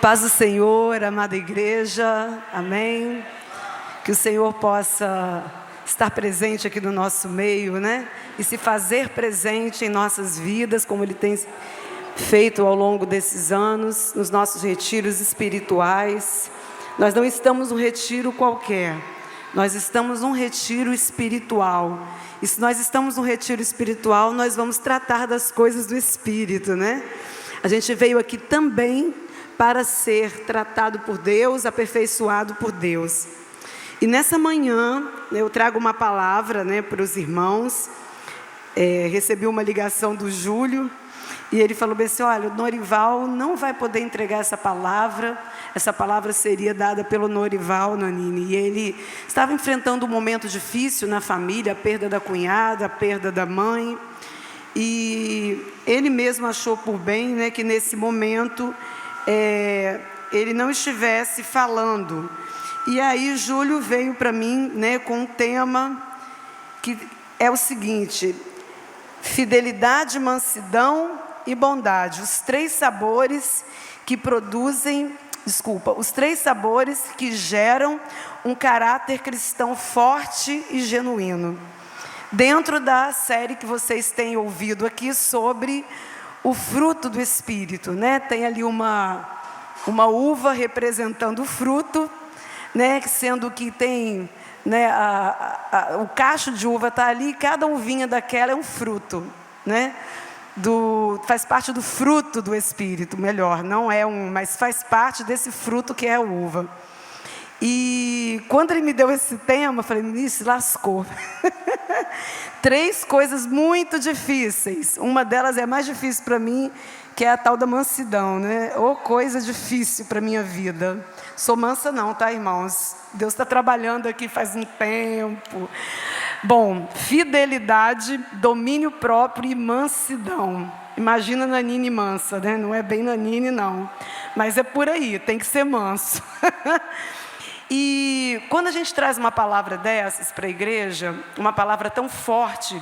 Paz do Senhor, amada igreja, amém. Que o Senhor possa estar presente aqui no nosso meio, né? E se fazer presente em nossas vidas, como Ele tem feito ao longo desses anos, nos nossos retiros espirituais. Nós não estamos num retiro qualquer, nós estamos num retiro espiritual. E se nós estamos num retiro espiritual, nós vamos tratar das coisas do Espírito, né? A gente veio aqui também para ser tratado por Deus, aperfeiçoado por Deus. E nessa manhã, eu trago uma palavra, né, para os irmãos. Recebi uma ligação do Júlio, e ele falou bem assim: olha, o Norival não vai poder entregar essa palavra seria dada pelo Norival, Nanine. E ele estava enfrentando um momento difícil na família, a perda da cunhada, a perda da mãe. E ele mesmo achou por bem, né, que nesse momento ele não estivesse falando. E aí Júlio veio para mim, né, com um tema que é o seguinte: fidelidade, mansidão e bondade. Os três sabores que geram um caráter cristão forte e genuíno. Dentro da série que vocês têm ouvido aqui sobre o fruto do Espírito, né? Tem ali uma uva representando o fruto, né? Sendo que tem, né, o cacho de uva está ali, cada uvinha daquela é um fruto, né? Faz parte do fruto do Espírito, melhor, não é mas faz parte desse fruto que é a uva. E quando ele me deu esse tema, eu falei: me se lascou. Três coisas muito difíceis. Uma delas é a mais difícil para mim, que é a tal da mansidão, né? Ou coisa difícil para a minha vida. Sou mansa não, tá, irmãos? Deus está trabalhando aqui faz um tempo. Bom, fidelidade, domínio próprio e mansidão. Imagina Nanine mansa, né? Não é bem Nanine, não. Mas é por aí, tem que ser manso. E quando a gente traz uma palavra dessas para a igreja, uma palavra tão forte,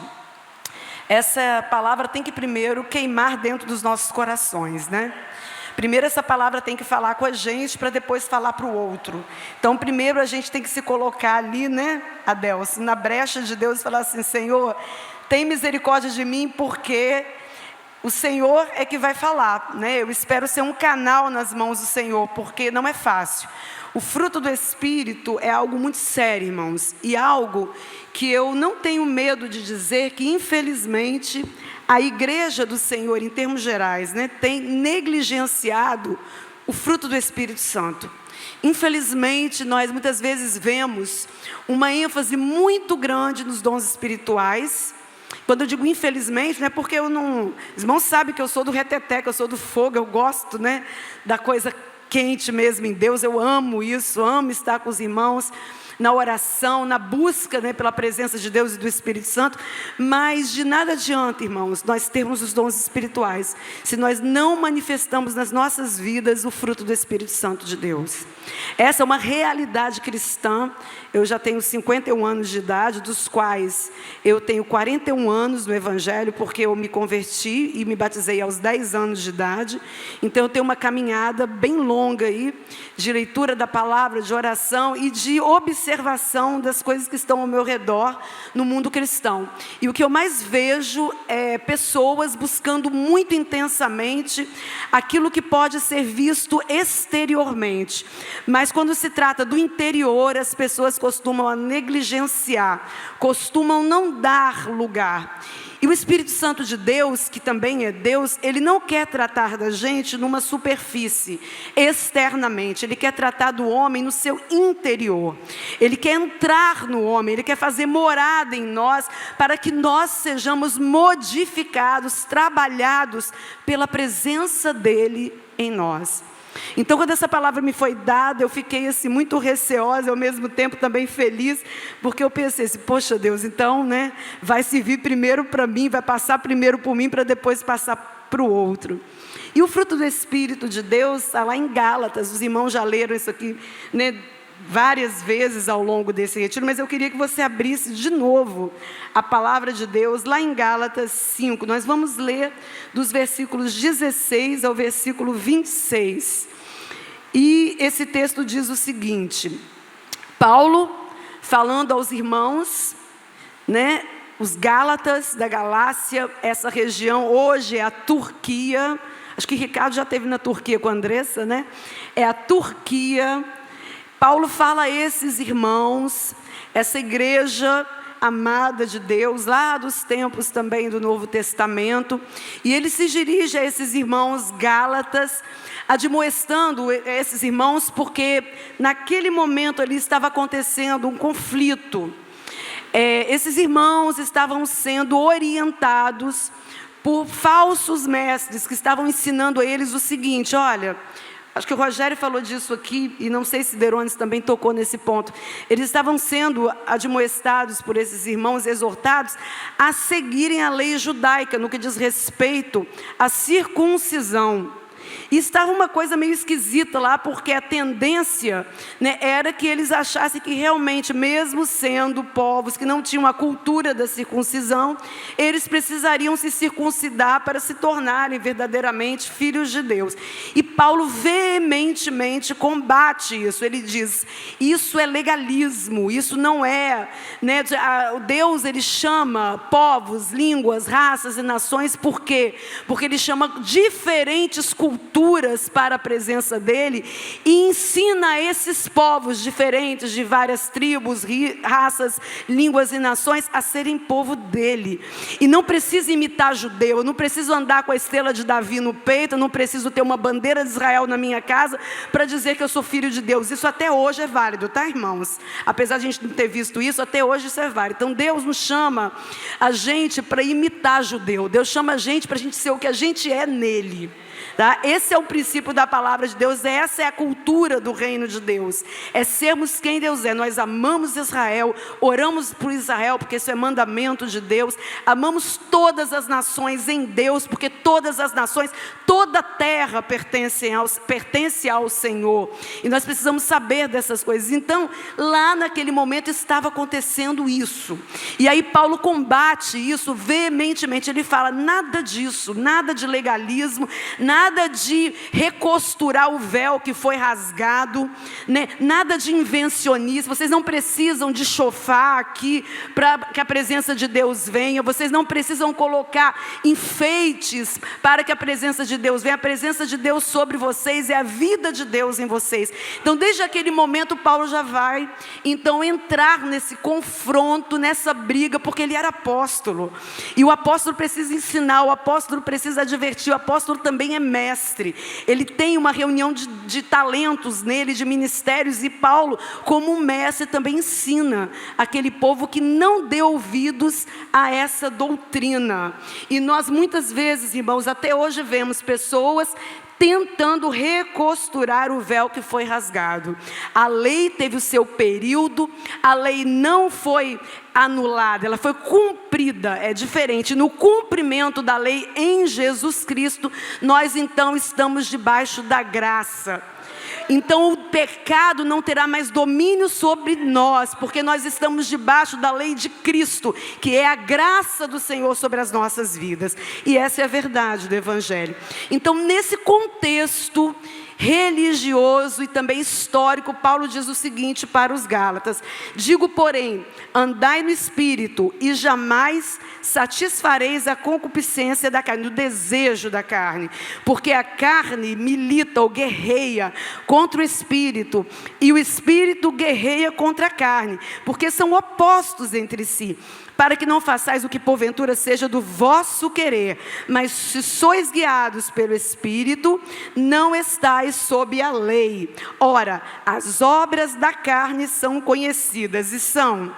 essa palavra tem que primeiro queimar dentro dos nossos corações, né? Primeiro essa palavra tem que falar com a gente para depois falar para o outro. Então primeiro a gente tem que se colocar ali, né, Adelson, na brecha de Deus e falar assim: Senhor, tem misericórdia de mim, porque o Senhor é que vai falar, né? Eu espero ser um canal nas mãos do Senhor, porque não é fácil. O fruto do Espírito é algo muito sério, irmãos, e algo que eu não tenho medo de dizer que, infelizmente, a igreja do Senhor, em termos gerais, né, tem negligenciado o fruto do Espírito Santo. Infelizmente, nós muitas vezes vemos uma ênfase muito grande nos dons espirituais. Quando eu digo infelizmente, não é porque eu não... Os irmãos sabem que eu sou do reteté, que eu sou do fogo, eu gosto, né, da coisa quente mesmo em Deus. Eu amo isso, amo estar com os irmãos na oração, na busca, né, pela presença de Deus e do Espírito Santo. Mas de nada adianta, irmãos, nós termos os dons espirituais se nós não manifestamos nas nossas vidas o fruto do Espírito Santo de Deus. Essa é uma realidade cristã. Eu já tenho 51 anos de idade, dos quais eu tenho 41 anos no Evangelho, porque eu me converti e me batizei aos 10 anos de idade. Então eu tenho uma caminhada bem longa aí, de leitura da palavra, de oração e de observação das coisas que estão ao meu redor no mundo cristão. E o que eu mais vejo é pessoas buscando muito intensamente aquilo que pode ser visto exteriormente. Mas quando se trata do interior, as pessoas costumam negligenciar, costumam não dar lugar. E o Espírito Santo de Deus, que também é Deus, Ele não quer tratar da gente numa superfície, externamente. Ele quer tratar do homem no seu interior. Ele quer entrar no homem, Ele quer fazer morada em nós, para que nós sejamos modificados, trabalhados pela presença dEle em nós. Então, quando essa palavra me foi dada, eu fiquei assim muito receosa, ao mesmo tempo também feliz, porque eu pensei assim: poxa Deus, então, né, vai servir primeiro para mim, vai passar primeiro por mim, para depois passar para o outro. E o fruto do Espírito de Deus está lá em Gálatas. Os irmãos já leram isso aqui, né, várias vezes ao longo desse retiro, mas eu queria que você abrisse de novo a palavra de Deus lá em Gálatas 5. Nós vamos ler dos versículos 16 ao versículo 26. E esse texto diz o seguinte: Paulo falando aos irmãos, né, os Gálatas da Galácia, essa região hoje é a Turquia. Acho que Ricardo já esteve na Turquia com a Andressa, né? É a Turquia. Paulo fala a esses irmãos, essa igreja amada de Deus, lá dos tempos também do Novo Testamento, e ele se dirige a esses irmãos Gálatas, admoestando esses irmãos, porque naquele momento ali estava acontecendo um conflito. Esses irmãos estavam sendo orientados por falsos mestres, que estavam ensinando a eles o seguinte: olha, acho que o Rogério falou disso aqui, e não sei se Derones também tocou nesse ponto. Eles estavam sendo admoestados por esses irmãos, exortados a seguirem a lei judaica, no que diz respeito à circuncisão. E estava uma coisa meio esquisita lá, porque a tendência, né, era que eles achassem que realmente, mesmo sendo povos que não tinham a cultura da circuncisão, eles precisariam se circuncidar para se tornarem verdadeiramente filhos de Deus. E Paulo veementemente combate isso. Ele diz: isso é legalismo, isso não é, né, Deus, ele chama povos, línguas, raças e nações, por quê? Porque ele chama diferentes culturas para a presença dele e ensina a esses povos diferentes, de várias tribos, raças, línguas e nações, a serem povo dele. E não precisa imitar judeu, eu não preciso andar com a estrela de Davi no peito, eu não preciso ter uma bandeira de Israel na minha casa para dizer que eu sou filho de Deus. Isso até hoje é válido, tá, irmãos? Apesar de a gente não ter visto isso, até hoje isso é válido. Então Deus nos chama a gente para imitar judeu, Deus chama a gente para a gente ser o que a gente é nele. Tá? Esse é o princípio da palavra de Deus, essa é a cultura do reino de Deus, é sermos quem Deus é. Nós amamos Israel, oramos por Israel, porque isso é mandamento de Deus, amamos todas as nações em Deus, porque todas as nações, toda a terra pertence ao Senhor, e nós precisamos saber dessas coisas. Então, lá naquele momento estava acontecendo isso, e aí Paulo combate isso veementemente. Ele fala: nada disso, nada de legalismo, nada de recosturar o véu que foi rasgado, né? Nada de invencionismo. Vocês não precisam de chofar aqui para que a presença de Deus venha, vocês não precisam colocar enfeites para que a presença de Deus venha. A presença de Deus sobre vocês é a vida de Deus em vocês. Então, desde aquele momento, Paulo já vai então entrar nesse confronto, nessa briga, porque ele era apóstolo, e o apóstolo precisa ensinar, o apóstolo precisa advertir, o apóstolo também é mestre, ele tem uma reunião de talentos nele, de ministérios, e Paulo, como mestre, também ensina aquele povo que não deu ouvidos a essa doutrina. E nós muitas vezes, irmãos, até hoje vemos pessoas tentando recosturar o véu que foi rasgado. A lei teve o seu período, a lei não foi anulada, ela foi cumprida. É diferente. No cumprimento da lei em Jesus Cristo, nós então estamos debaixo da graça. Então o pecado não terá mais domínio sobre nós, porque nós estamos debaixo da lei de Cristo, que é a graça do Senhor sobre as nossas vidas. E essa é a verdade do Evangelho. Então, nesse contexto religioso e também histórico, Paulo diz o seguinte para os Gálatas: digo, porém, andai no Espírito, e jamais satisfareis a concupiscência da carne, o desejo da carne, porque a carne milita ou guerreia contra o Espírito, e o Espírito guerreia contra a carne, porque são opostos entre si, para que não façais o que porventura seja do vosso querer, mas se sois guiados pelo Espírito, não estáis sob a lei. Ora, as obras da carne são conhecidas, e são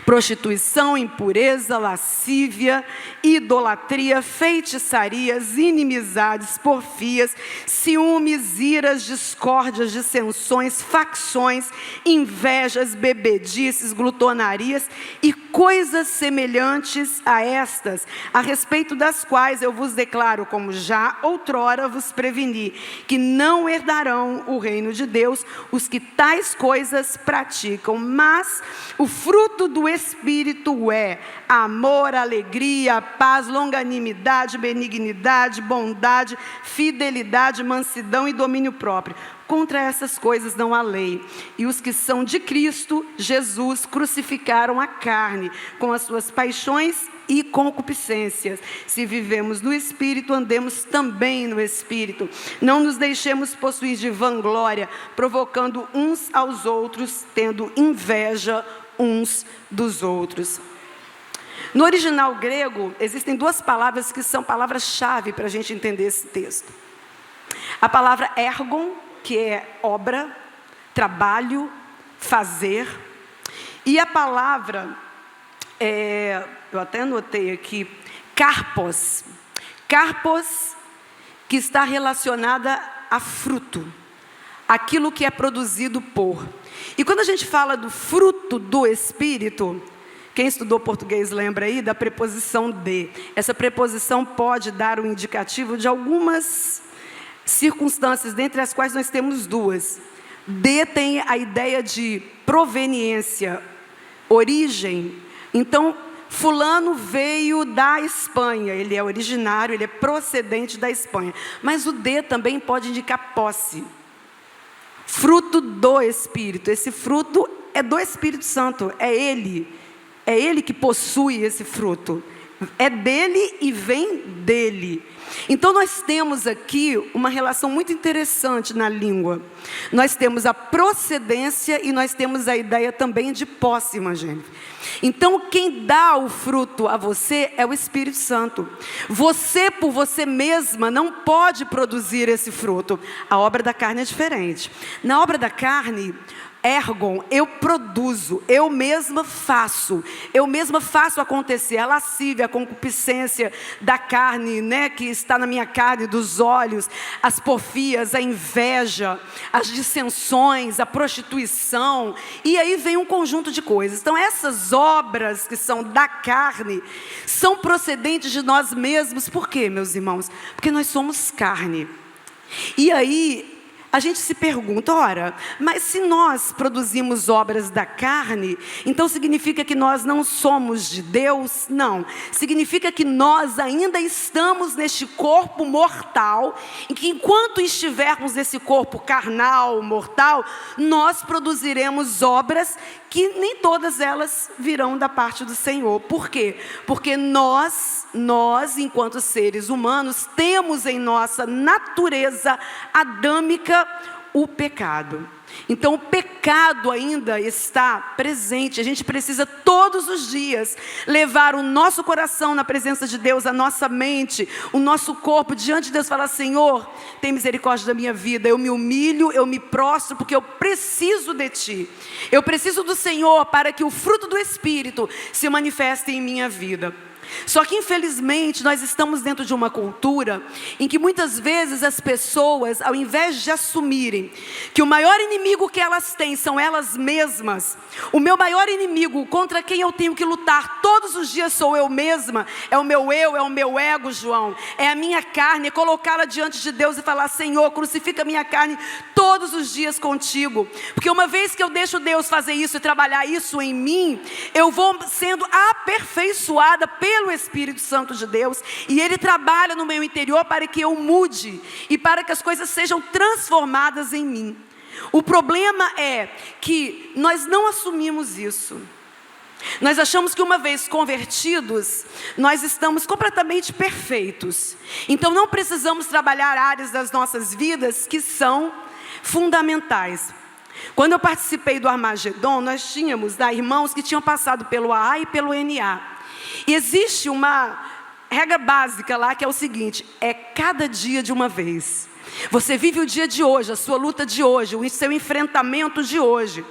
prostituição, impureza, lascívia, idolatria, feitiçarias, inimizades, porfias, ciúmes, iras, discórdias, dissensões, facções, invejas, bebedices, glutonarias e coisas semelhantes a estas, a respeito das quais eu vos declaro, como já outrora vos preveni, que não herdarão o reino de Deus os que tais coisas praticam. Mas o fruto fruto do Espírito é amor, alegria, paz, longanimidade, benignidade, bondade, fidelidade, mansidão e domínio próprio. Contra essas coisas não há lei. E os que são de Cristo Jesus crucificaram a carne com as suas paixões e concupiscências. Se vivemos no Espírito, andemos também no Espírito. Não nos deixemos possuir de vanglória, provocando uns aos outros, tendo inveja uns dos outros. No original grego, existem duas palavras que são palavras-chave para a gente entender esse texto. A palavra ergon, que é obra, trabalho, fazer. E a palavra, eu até anotei aqui, karpos. Karpos, que está relacionada a fruto, aquilo que é produzido por. E quando a gente fala do fruto do Espírito, quem estudou português lembra aí da preposição de. Essa preposição pode dar um indicativo de algumas circunstâncias, dentre as quais nós temos duas. De tem a ideia de proveniência, origem. Então, fulano veio da Espanha, ele é originário, ele é procedente da Espanha. Mas o de também pode indicar posse. Fruto do Espírito. Esse fruto é do Espírito Santo, é Ele que possui esse fruto. É dele e vem dele. Então nós temos aqui uma relação muito interessante na língua. Nós temos a procedência e nós temos a ideia também de posse, irmã Gênesis. Então quem dá o fruto a você é o Espírito Santo. Você por você mesma não pode produzir esse fruto. A obra da carne é diferente. Na obra da carne, ergon, eu produzo, eu mesma faço acontecer a lascívia, a concupiscência da carne, né, que está na minha carne, dos olhos, as porfias, a inveja, as dissensões, a prostituição, e aí vem um conjunto de coisas. Então essas obras que são da carne, são procedentes de nós mesmos. Por quê, meus irmãos? Porque nós somos carne. E aí a gente se pergunta, ora, mas se nós produzimos obras da carne, então significa que nós não somos de Deus? Não, significa que nós ainda estamos neste corpo mortal, e que enquanto estivermos nesse corpo carnal, mortal, nós produziremos obras que nem todas elas virão da parte do Senhor. Por quê? Porque nós, enquanto seres humanos, temos em nossa natureza adâmica o pecado. Então o pecado ainda está presente. A gente precisa todos os dias levar o nosso coração na presença de Deus, a nossa mente, o nosso corpo diante de Deus, falar: Senhor, tem misericórdia da minha vida, eu me humilho, eu me prostro, porque eu preciso de Ti, eu preciso do Senhor para que o fruto do Espírito se manifeste em minha vida. Só que infelizmente nós estamos dentro de uma cultura em que muitas vezes as pessoas, ao invés de assumirem que o maior inimigo que elas têm são elas mesmas, o meu maior inimigo contra quem eu tenho que lutar todos os dias sou eu mesma, é o meu eu, é o meu ego, João, é a minha carne, é colocá-la diante de Deus e falar: Senhor, crucifica a minha carne todos os dias contigo, porque uma vez que eu deixo Deus fazer isso e trabalhar isso em mim, eu vou sendo aperfeiçoada pelo Espírito Santo de Deus, e Ele trabalha no meu interior para que eu mude e para que as coisas sejam transformadas em mim. O problema é que nós não assumimos isso. Nós achamos que uma vez convertidos, nós estamos completamente perfeitos. Então não precisamos trabalhar áreas das nossas vidas que são fundamentais. Quando eu participei do Armagedon, nós tínhamos irmãos que tinham passado pelo AA e pelo NA. E existe uma regra básica lá que é o seguinte: é cada dia de uma vez. Você vive o dia de hoje, a sua luta de hoje, o seu enfrentamento de hoje.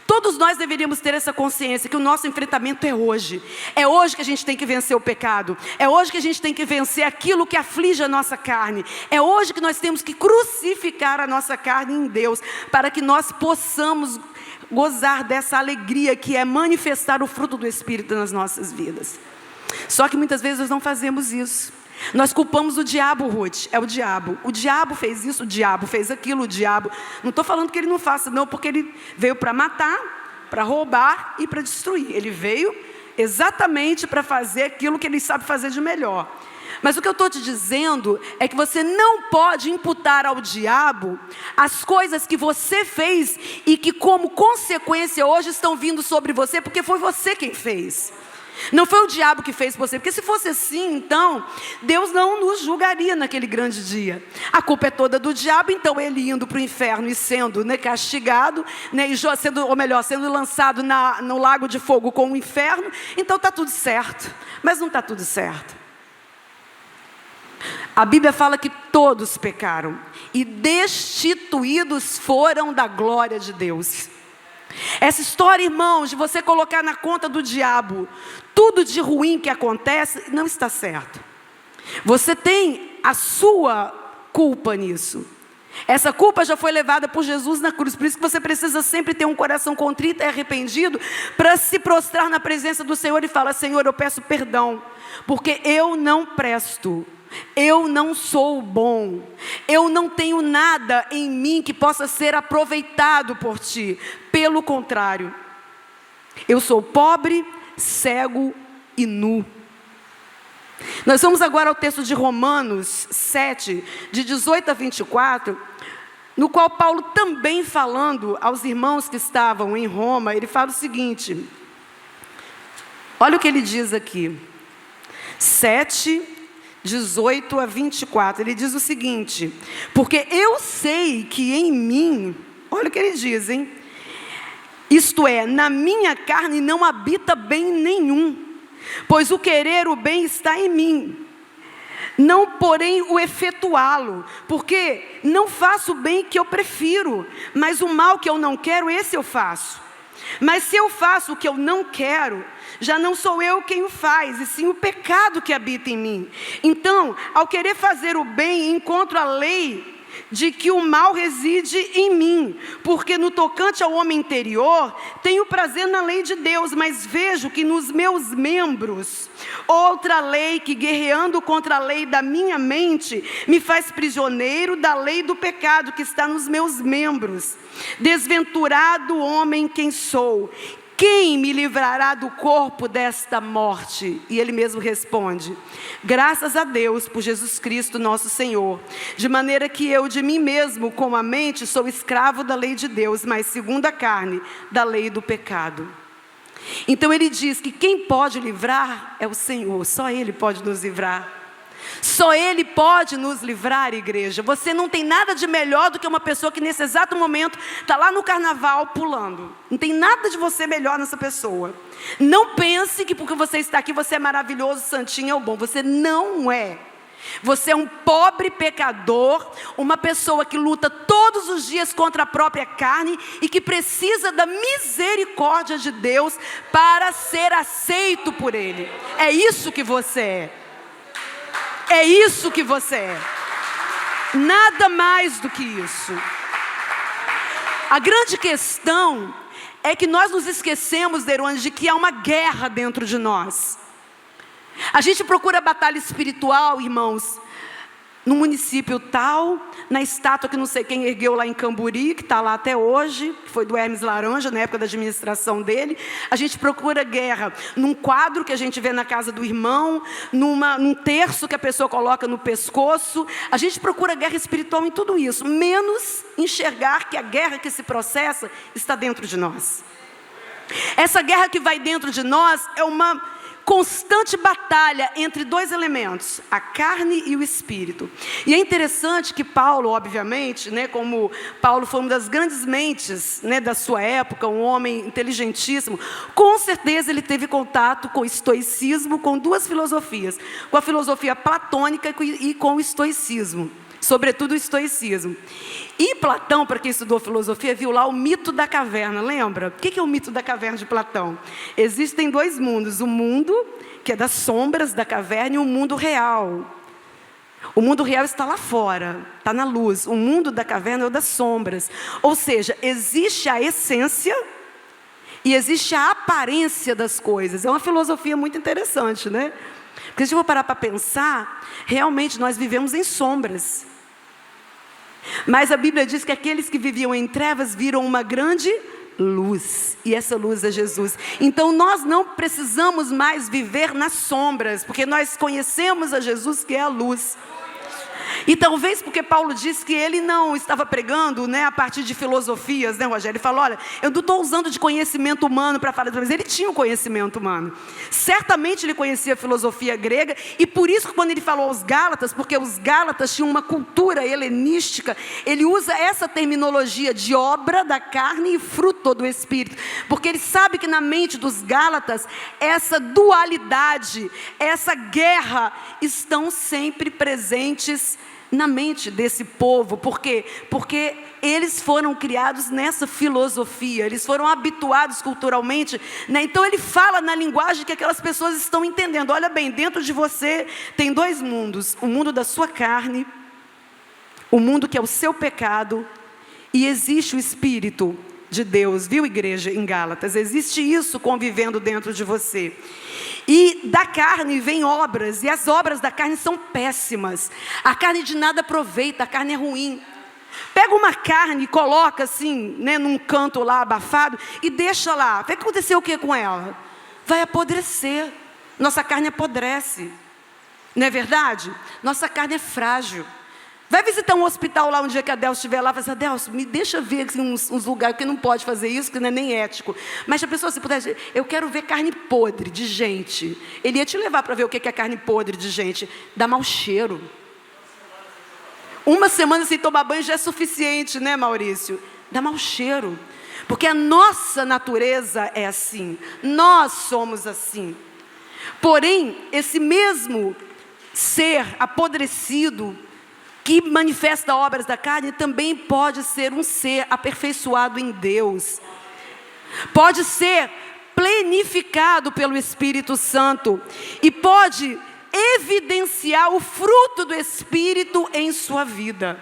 Todos nós deveríamos ter essa consciência que o nosso enfrentamento é hoje. É hoje que a gente tem que vencer o pecado. É hoje que a gente tem que vencer aquilo que aflige a nossa carne. É hoje que nós temos que crucificar a nossa carne em Deus, para que nós possamos gozar dessa alegria que é manifestar o fruto do Espírito nas nossas vidas. Só que muitas vezes nós não fazemos isso. Nós culpamos o diabo, Ruth. É o diabo. O diabo fez isso, o diabo fez aquilo, o diabo. Não estou falando que ele não faça, não, porque ele veio para matar, para roubar e para destruir. Ele veio exatamente para fazer aquilo que ele sabe fazer de melhor. Mas o que eu estou te dizendo é que você não pode imputar ao diabo as coisas que você fez e que, como consequência, hoje estão vindo sobre você, porque foi você quem fez. Não foi o diabo que fez você, porque se fosse assim, então, Deus não nos julgaria naquele grande dia. A culpa é toda do diabo, então ele indo para o inferno e sendo castigado, sendo lançado no lago de fogo com o inferno, então está tudo certo. Mas não está tudo certo. A Bíblia fala que todos pecaram e destituídos foram da glória de Deus. Essa história, irmãos, de você colocar na conta do diabo tudo de ruim que acontece, não está certo. Você tem a sua culpa nisso. Essa culpa já foi levada por Jesus na cruz. Por isso que você precisa sempre ter um coração contrito e arrependido para se prostrar na presença do Senhor e falar: Senhor, eu peço perdão, porque eu não presto. Eu não sou bom, eu não tenho nada em mim que possa ser aproveitado por ti. Pelo contrário, eu sou pobre, cego e nu. Nós vamos agora ao texto de Romanos 7, de 18 a 24, no qual Paulo, também falando aos irmãos que estavam em Roma, ele fala o seguinte, olha o que ele diz aqui, 7, 18 a 24, ele diz o seguinte: porque eu sei que em mim, olha o que ele diz, hein? Isto é, na minha carne não habita bem nenhum, pois o querer o bem está em mim, não porém o efetuá-lo, porque não faço o bem que eu prefiro, mas o mal que eu não quero, esse eu faço. Mas se eu faço o que eu não quero, já não sou eu quem o faz, e sim o pecado que habita em mim. Então, ao querer fazer o bem, encontro a lei de que o mal reside em mim, porque no tocante ao homem interior, tenho prazer na lei de Deus, mas vejo que nos meus membros, outra lei que, guerreando contra a lei da minha mente, me faz prisioneiro da lei do pecado que está nos meus membros. Desventurado homem quem sou, quem me livrará do corpo desta morte? E ele mesmo responde: graças a Deus por Jesus Cristo nosso Senhor, de maneira que eu de mim mesmo, com a mente, sou escravo da lei de Deus, mas segundo a carne, da lei do pecado. Então ele diz que quem pode livrar é o Senhor, só Ele pode nos livrar. Só Ele pode nos livrar, igreja. Você não tem nada de melhor do que uma pessoa que nesse exato momento está lá no carnaval pulando. Não tem nada de você melhor nessa pessoa. Não pense que porque você está aqui você é maravilhoso, santinho ou bom. Você não é. Você é um pobre pecador, uma pessoa que luta todos os dias contra a própria carne e que precisa da misericórdia de Deus para ser aceito por Ele. É isso que você é. É isso que você é. Nada mais do que isso. A grande questão é que nós nos esquecemos, Derone, de que há uma guerra dentro de nós. A gente procura batalha espiritual, irmãos, no município tal, na estátua que não sei quem ergueu lá em Camburi, que está lá até hoje, que foi do Hermes Laranja, na época da administração dele. A gente procura guerra num quadro que a gente vê na casa do irmão, num terço que a pessoa coloca no pescoço. A gente procura guerra espiritual em tudo isso, menos enxergar que a guerra que se processa está dentro de nós. Essa guerra que vai dentro de nós é uma constante batalha entre dois elementos, a carne e o espírito. E é interessante que Paulo, obviamente, como Paulo foi uma das grandes mentes da sua época, um homem inteligentíssimo, com certeza ele teve contato com o estoicismo, com duas filosofias, com a filosofia platônica e com o estoicismo. Sobretudo o estoicismo. E Platão, para quem estudou filosofia, viu lá o mito da caverna, lembra? O que é o mito da caverna de Platão? Existem dois mundos, o mundo que é das sombras da caverna e o mundo real. O mundo real está lá fora, está na luz. O mundo da caverna é o das sombras. Ou seja, existe a essência e existe a aparência das coisas. É uma filosofia muito interessante, né? Porque se eu for parar para pensar, realmente nós vivemos em sombras. Mas a Bíblia diz que aqueles que viviam em trevas viram uma grande luz, e essa luz é Jesus. Então nós não precisamos mais viver nas sombras, porque nós conhecemos a Jesus, que é a luz. E talvez porque Paulo disse que ele não estava pregando, né, a partir de filosofias, né, Rogério? Ele falou, olha, eu não estou usando de conhecimento humano para falar, mas ele tinha o conhecimento humano. Certamente ele conhecia a filosofia grega, e por isso que quando ele falou aos Gálatas, porque os Gálatas tinham uma cultura helenística, ele usa essa terminologia de obra da carne e fruto do Espírito, porque ele sabe que na mente dos Gálatas, essa dualidade, essa guerra, estão sempre presentes na mente desse povo. Por quê? Porque eles foram criados nessa filosofia, eles foram habituados culturalmente, né? Então ele fala na linguagem que aquelas pessoas estão entendendo. Olha bem, dentro de você tem dois mundos: o mundo da sua carne, o mundo que é o seu pecado, e existe o Espírito de Deus, viu, igreja, em Gálatas? Existe isso convivendo dentro de você. E da carne vem obras, e as obras da carne são péssimas. A carne de nada aproveita, a carne é ruim. Pega uma carne e coloca assim, né, num canto lá abafado, e deixa lá. Vai acontecer o que com ela? Vai apodrecer. Nossa carne apodrece. Não é verdade? Nossa carne é frágil. Vai visitar um hospital lá um dia que a Delcio estiver lá, e fala assim, Delcio, me deixa ver assim, uns lugares, porque não pode fazer isso, que não é nem ético. Mas se a pessoa, se pudesse, eu quero ver carne podre de gente. Ele ia te levar para ver o que é carne podre de gente. Dá mau cheiro. Uma semana sem tomar banho já é suficiente, né, Maurício? Dá mau cheiro. Porque a nossa natureza é assim. Nós somos assim. Porém, esse mesmo ser apodrecido, que manifesta obras da carne, também pode ser um ser aperfeiçoado em Deus. Pode ser plenificado pelo Espírito Santo. E pode evidenciar o fruto do Espírito em sua vida.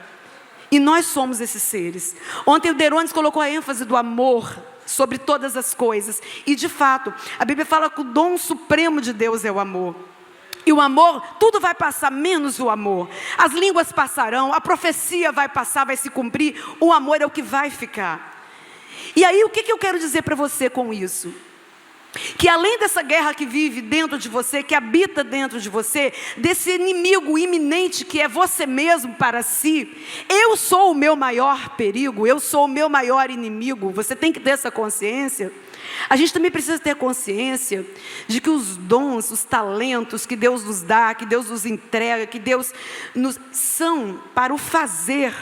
E nós somos esses seres. Ontem o Derones colocou a ênfase do amor sobre todas as coisas. E de fato, a Bíblia fala que o dom supremo de Deus é o amor. E o amor, tudo vai passar, menos o amor. As línguas passarão, a profecia vai passar, vai se cumprir. O amor é o que vai ficar. E aí, o que eu quero dizer para você com isso? Que além dessa guerra que vive dentro de você, que habita dentro de você, desse inimigo iminente que é você mesmo para si, eu sou o meu maior perigo, eu sou o meu maior inimigo. Você tem que ter essa consciência. A gente também precisa ter consciência de que os dons, os talentos que Deus nos dá, que Deus nos entrega, que Deus nos são para o fazer.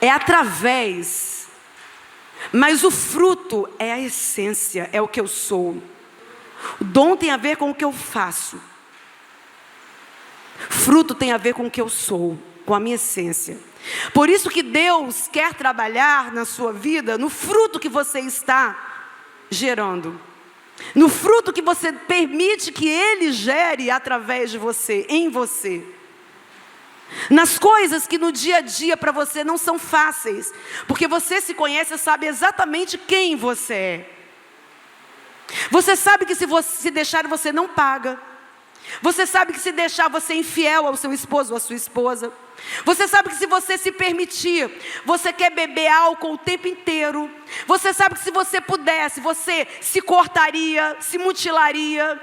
É através, mas o fruto é a essência, é o que eu sou. O dom tem a ver com o que eu faço. Fruto tem a ver com o que eu sou, com a minha essência. Por isso que Deus quer trabalhar na sua vida, no fruto que você está gerando. No fruto que você permite que Ele gere através de você, em você. Nas coisas que no dia a dia para você não são fáceis. Porque você se conhece e sabe exatamente quem você é. Você sabe que se você deixar, você não paga. Você sabe que se deixar, você é infiel ao seu esposo ou à sua esposa. Você sabe que se você se permitir, você quer beber álcool o tempo inteiro. Você sabe que se você pudesse, você se cortaria, se mutilaria.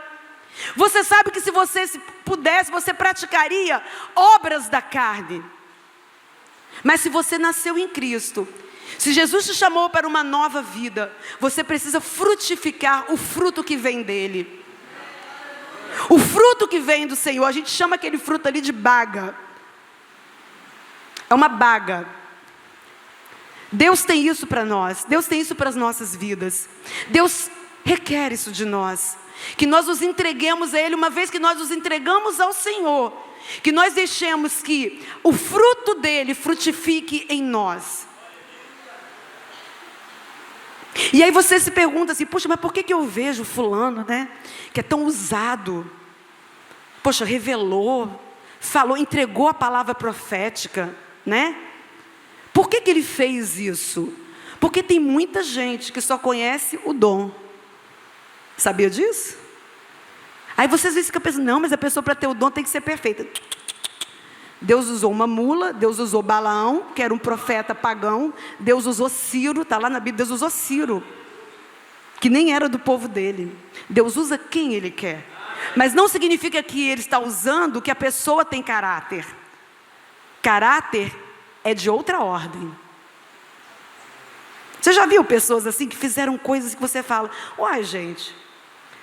Você sabe que se você pudesse, você praticaria obras da carne. Mas se você nasceu em Cristo, se Jesus te chamou para uma nova vida, você precisa frutificar o fruto que vem dele. O fruto que vem do Senhor, a gente chama aquele fruto ali de baga. É uma baga. Deus tem isso para nós. Deus tem isso para as nossas vidas. Deus requer isso de nós. Que nós nos entreguemos a Ele. Uma vez que nós nos entregamos ao Senhor, que nós deixemos que o fruto dEle frutifique em nós. E aí você se pergunta assim, poxa, mas por que eu vejo fulano, né, que é tão usado? Poxa, revelou, falou, entregou a palavra profética, né? Por que ele fez isso? Porque tem muita gente que só conhece o dom. Sabia disso? Aí vocês ficam pensando, não, mas a pessoa para ter o dom tem que ser perfeita. Deus usou uma mula, Deus usou Balaão, que era um profeta pagão, Deus usou Ciro, está lá na Bíblia, Deus usou Ciro, que nem era do povo dele. Deus usa quem Ele quer. Mas não significa que Ele está usando que a pessoa tem caráter. Caráter é de outra ordem. Você já viu pessoas assim que fizeram coisas que você fala, uai gente,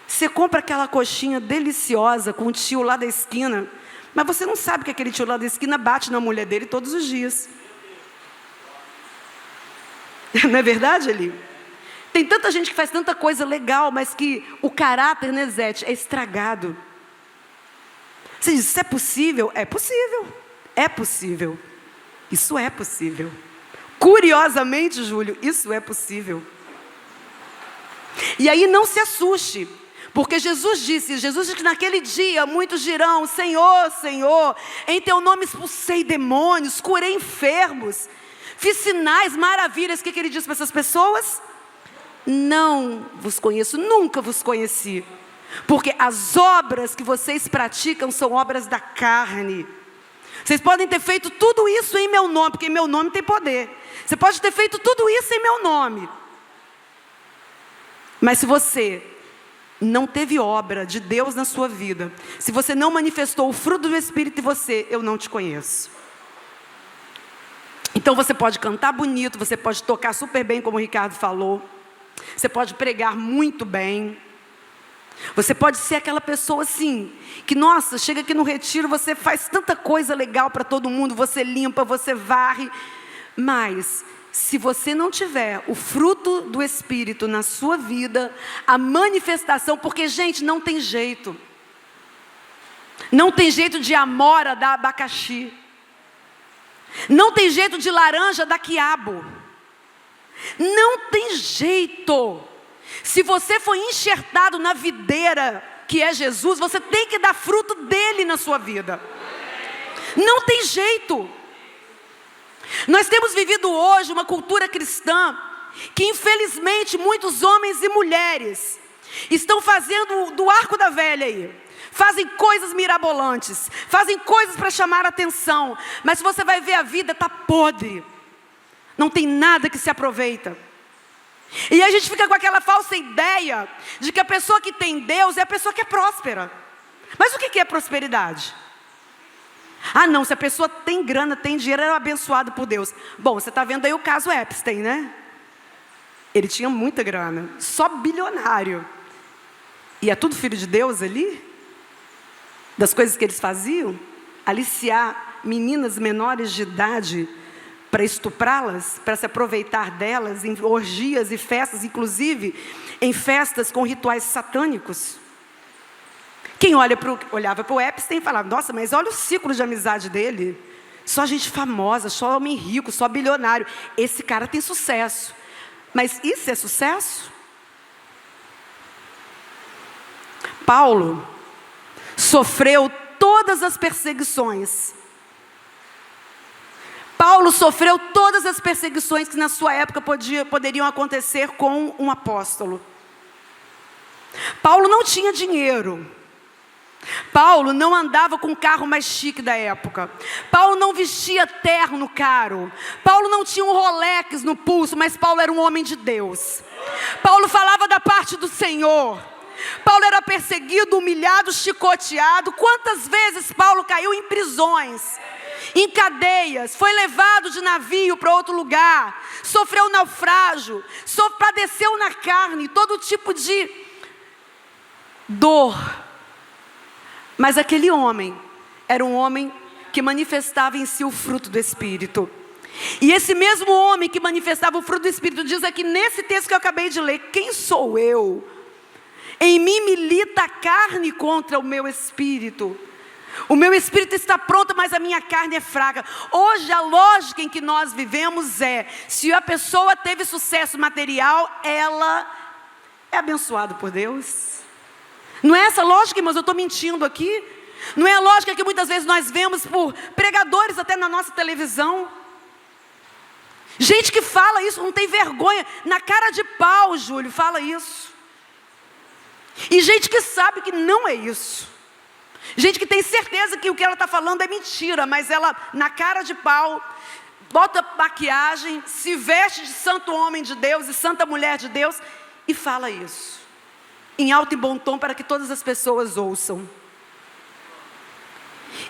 você compra aquela coxinha deliciosa com o tio lá da esquina, mas você não sabe que aquele tio lá da esquina bate na mulher dele todos os dias. Não é verdade, Eli? Tem tanta gente que faz tanta coisa legal, mas que o caráter, né, Zete, é estragado. Você diz, isso é possível? É possível. É possível. Isso é possível. Curiosamente, Júlio, isso é possível. E aí não se assuste, porque Jesus disse que naquele dia muitos dirão, Senhor, Senhor, em teu nome expulsei demônios, curei enfermos, fiz sinais, maravilhas. O que Ele disse para essas pessoas? Não vos conheço, nunca vos conheci, porque as obras que vocês praticam são obras da carne. Vocês podem ter feito tudo isso em meu nome, porque em meu nome tem poder. Você pode ter feito tudo isso em meu nome, mas se você não teve obra de Deus na sua vida, se você não manifestou o fruto do Espírito em você, eu não te conheço. Então você pode cantar bonito, você pode tocar super bem, como o Ricardo falou, você pode pregar muito bem, você pode ser aquela pessoa assim, que nossa, chega aqui no retiro, você faz tanta coisa legal para todo mundo, você limpa, você varre, mas se você não tiver o fruto do Espírito na sua vida, a manifestação, porque gente, não tem jeito de amora dar abacaxi, não tem jeito de laranja dar quiabo, não tem jeito. Se você foi enxertado na videira que é Jesus, você tem que dar fruto dele na sua vida. Não tem jeito. Nós temos vivido hoje uma cultura cristã que infelizmente muitos homens e mulheres estão fazendo do arco da velha aí. Fazem coisas mirabolantes, fazem coisas para chamar a atenção, mas se você vai ver, a vida está podre. Não tem nada que se aproveita. E a gente fica com aquela falsa ideia de que a pessoa que tem Deus é a pessoa que é próspera. Mas o que é prosperidade? Ah não, se a pessoa tem grana, tem dinheiro, é abençoado por Deus. Bom, você está vendo aí o caso Epstein, né? Ele tinha muita grana, só bilionário. E é tudo filho de Deus ali? Das coisas que eles faziam? Aliciar meninas menores de idade para estuprá-las, para se aproveitar delas em orgias e festas, inclusive em festas com rituais satânicos. Quem olhava para o Epstein e falava, nossa, mas olha o ciclo de amizade dele, só gente famosa, só homem rico, só bilionário, esse cara tem sucesso. Mas isso é sucesso? Paulo sofreu todas as perseguições. Paulo sofreu todas as perseguições que na sua época poderiam acontecer com um apóstolo. Paulo não tinha dinheiro. Paulo não andava com o carro mais chique da época. Paulo não vestia terno caro. Paulo não tinha um Rolex no pulso, mas Paulo era um homem de Deus. Paulo falava da parte do Senhor. Paulo era perseguido, humilhado, chicoteado. Quantas vezes Paulo caiu em prisões, em cadeias, foi levado de navio para outro lugar, sofreu naufrágio, padeceu na carne, todo tipo de dor. Mas aquele homem era um homem que manifestava em si o fruto do Espírito. E esse mesmo homem que manifestava o fruto do Espírito diz aqui nesse texto que eu acabei de ler, quem sou eu? Em mim milita a carne contra o meu espírito. O meu espírito está pronto, mas a minha carne é fraca. Hoje a lógica em que nós vivemos é, se a pessoa teve sucesso material, ela é abençoada por Deus. Não é essa lógica, irmãos, eu estou mentindo aqui. Não é a lógica que muitas vezes nós vemos por pregadores até na nossa televisão. Gente que fala isso, não tem vergonha, na cara de pau, Júlio, fala isso. E gente que sabe que não é isso. Gente que tem certeza que o que ela está falando é mentira, mas ela, na cara de pau, bota maquiagem, se veste de santo homem de Deus e santa mulher de Deus e fala isso, em alto e bom tom, para que todas as pessoas ouçam.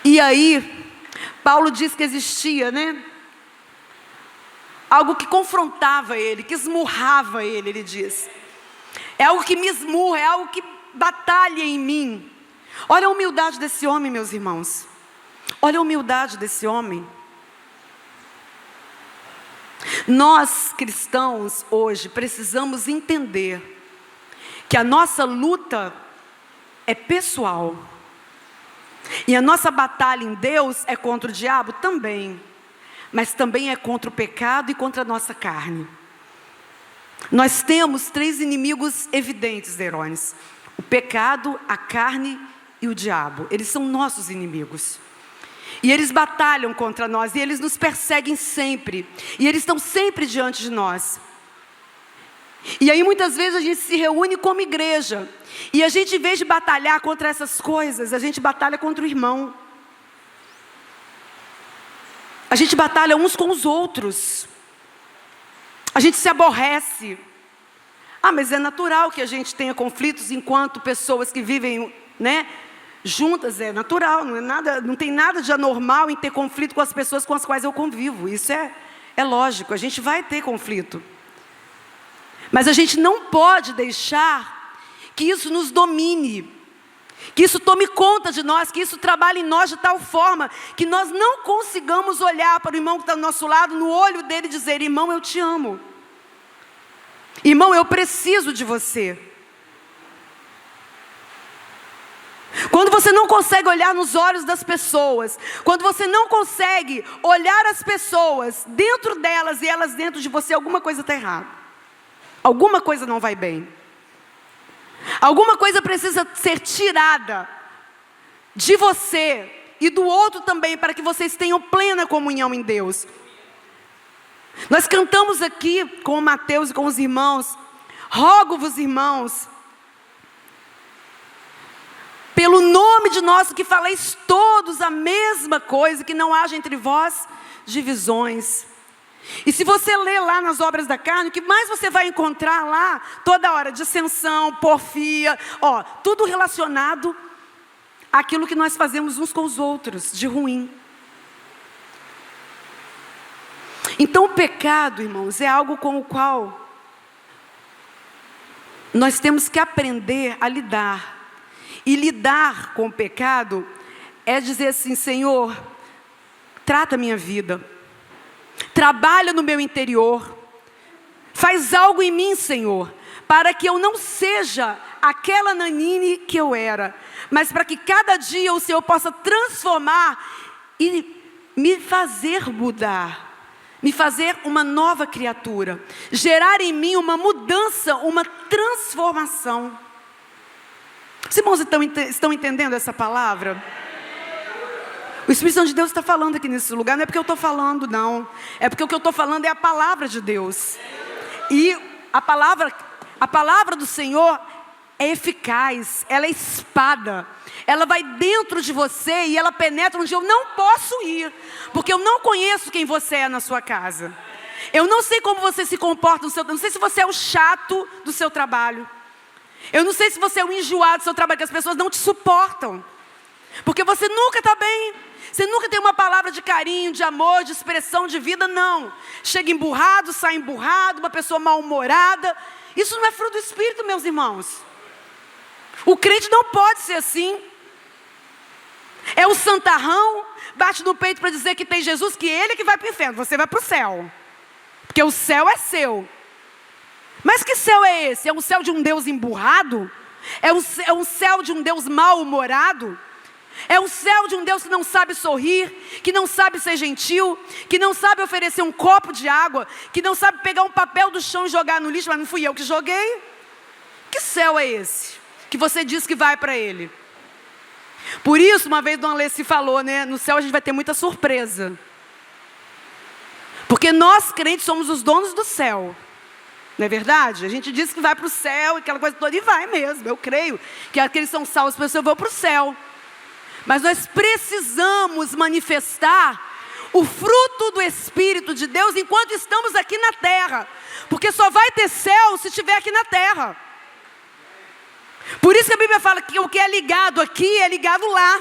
E aí, Paulo diz que existia, né? Algo que confrontava ele, que esmurrava ele, ele diz. É algo que me esmurra, é algo que batalha em mim. Olha a humildade desse homem, meus irmãos. Olha a humildade desse homem. Nós, cristãos, hoje, precisamos entender que a nossa luta é pessoal. E a nossa batalha em Deus é contra o diabo também. Mas também é contra o pecado e contra a nossa carne. Nós temos 3 inimigos evidentes, Herones: o pecado, a carne e o diabo. Eles são nossos inimigos. E eles batalham contra nós, e eles nos perseguem sempre. E eles estão sempre diante de nós. E aí muitas vezes a gente se reúne como igreja. E a gente, em vez de batalhar contra essas coisas, a gente batalha contra o irmão. A gente batalha uns com os outros. A gente se aborrece. Ah, mas é natural que a gente tenha conflitos enquanto pessoas que vivem, né, juntas. É natural, não tem nada de anormal em ter conflito com as pessoas com as quais eu convivo. Isso é lógico, a gente vai ter conflito. Mas a gente não pode deixar que isso nos domine, que isso tome conta de nós, que isso trabalhe em nós de tal forma que nós não consigamos olhar para o irmão que está do nosso lado, no olho dele, e dizer: irmão, eu te amo. Irmão, eu preciso de você. Quando você não consegue olhar nos olhos das pessoas, quando você não consegue olhar as pessoas dentro delas e elas dentro de você, alguma coisa está errada. Alguma coisa não vai bem. Alguma coisa precisa ser tirada de você e do outro também, para que vocês tenham plena comunhão em Deus. Nós cantamos aqui com o Mateus e com os irmãos: rogo-vos, irmãos, pelo nome de nosso, que faleis todos a mesma coisa, que não haja entre vós divisões. E se você ler lá nas obras da carne, o que mais você vai encontrar lá? Toda hora, dissensão, porfia, tudo relacionado àquilo que nós fazemos uns com os outros, de ruim. Então o pecado, irmãos, é algo com o qual nós temos que aprender a lidar. E lidar com o pecado é dizer assim: Senhor, trata a minha vida, trabalha no meu interior, faz algo em mim, Senhor, para que eu não seja aquela Nanine que eu era, mas para que cada dia o Senhor possa transformar e me fazer mudar, me fazer uma nova criatura, gerar em mim uma mudança, uma transformação. Os irmãos estão entendendo essa palavra? O Espírito Santo de Deus está falando aqui nesse lugar. Não é porque eu estou falando, não. É porque o que eu estou falando é a palavra de Deus. E a palavra do Senhor é eficaz. Ela é espada. Ela vai dentro de você e ela penetra onde eu não posso ir. Porque eu não conheço quem você é na sua casa. Eu não sei como você se comporta no seu trabalho. Não sei se você é o chato do seu trabalho. Eu não sei se você é o enjoado do seu trabalho, que as pessoas não te suportam. Porque você nunca está bem. Você nunca tem uma palavra de carinho, de amor, de expressão de vida, não. Chega emburrado, sai emburrado, uma pessoa mal-humorada. Isso não é fruto do Espírito, meus irmãos. O crente não pode ser assim. É o santarrão, bate no peito para dizer que tem Jesus, que ele é que vai para o inferno, você vai para o céu. Porque o céu é seu. Mas que céu é esse? É um céu de um Deus emburrado? É um céu de um Deus mal-humorado? É um céu de um Deus que não sabe sorrir, que não sabe ser gentil, que não sabe oferecer um copo de água, que não sabe pegar um papel do chão e jogar no lixo, mas não fui eu que joguei? Que céu é esse que você diz que vai para ele? Por isso, uma vez Dona Alessi falou, né? No céu a gente vai ter muita surpresa. Porque nós, crentes, somos os donos do céu. Não é verdade? A gente diz que vai para o céu e aquela coisa toda, e vai mesmo. Eu creio que aqueles são salvos, as pessoas vão para o céu. Mas nós precisamos manifestar o fruto do Espírito de Deus enquanto estamos aqui na terra. Porque só vai ter céu se estiver aqui na terra. Por isso que a Bíblia fala que o que é ligado aqui é ligado lá.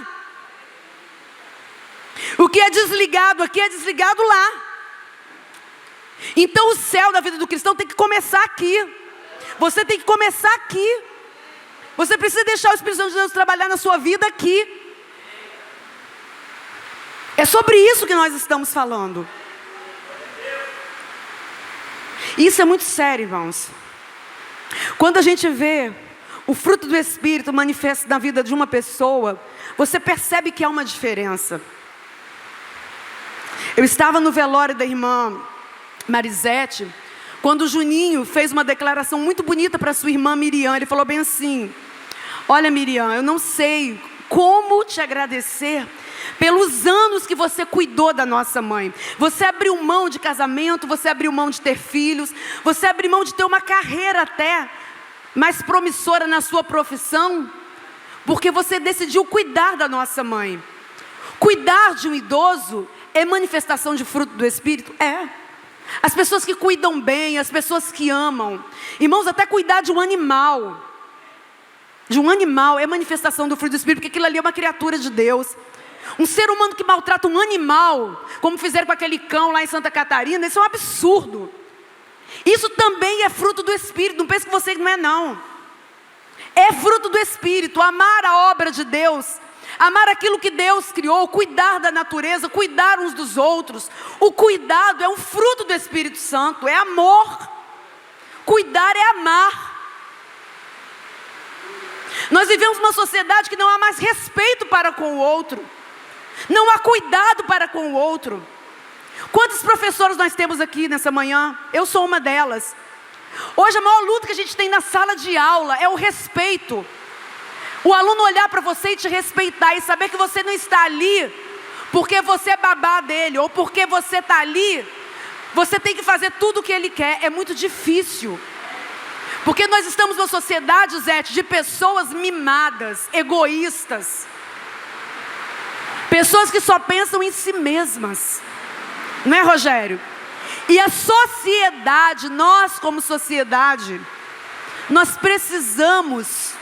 O que é desligado aqui é desligado lá. Então o céu da vida do cristão tem que começar aqui. Você tem que começar aqui. Você precisa deixar o Espírito Santo de Deus trabalhar na sua vida aqui. É sobre isso que nós estamos falando. Isso é muito sério, irmãos. Quando a gente vê o fruto do Espírito manifesto na vida de uma pessoa, você percebe que há uma diferença. Eu estava no velório da irmã Marisete, quando o Juninho fez uma declaração muito bonita para sua irmã Miriam. Ele falou bem assim: olha, Miriam, eu não sei como te agradecer pelos anos que você cuidou da nossa mãe. Você abriu mão de casamento, você abriu mão de ter filhos, você abriu mão de ter uma carreira até mais promissora na sua profissão, porque você decidiu cuidar da nossa mãe. Cuidar de um idoso é manifestação de fruto do Espírito? É. As pessoas que cuidam bem, as pessoas que amam. Irmãos, até cuidar de um animal é manifestação do fruto do Espírito, porque aquilo ali é uma criatura de Deus. Um ser humano que maltrata um animal, como fizeram com aquele cão lá em Santa Catarina, isso é um absurdo. Isso também é fruto do Espírito. Não pense que você não é, não. É fruto do Espírito. Amar a obra de Deus, amar aquilo que Deus criou, cuidar da natureza, cuidar uns dos outros. O cuidado é um fruto do Espírito Santo, é amor. Cuidar é amar. Nós vivemos uma sociedade que não há mais respeito para com o outro. Não há cuidado para com o outro. Quantos professores nós temos aqui nessa manhã? Eu sou uma delas. Hoje a maior luta que a gente tem na sala de aula é o respeito. O aluno olhar para você e te respeitar e saber que você não está ali porque você é babá dele, ou porque você está ali, você tem que fazer tudo o que ele quer. É muito difícil. Porque nós estamos numa sociedade, Zé, de pessoas mimadas, egoístas. Pessoas que só pensam em si mesmas. Não é, Rogério? E a sociedade, nós como sociedade, nós precisamos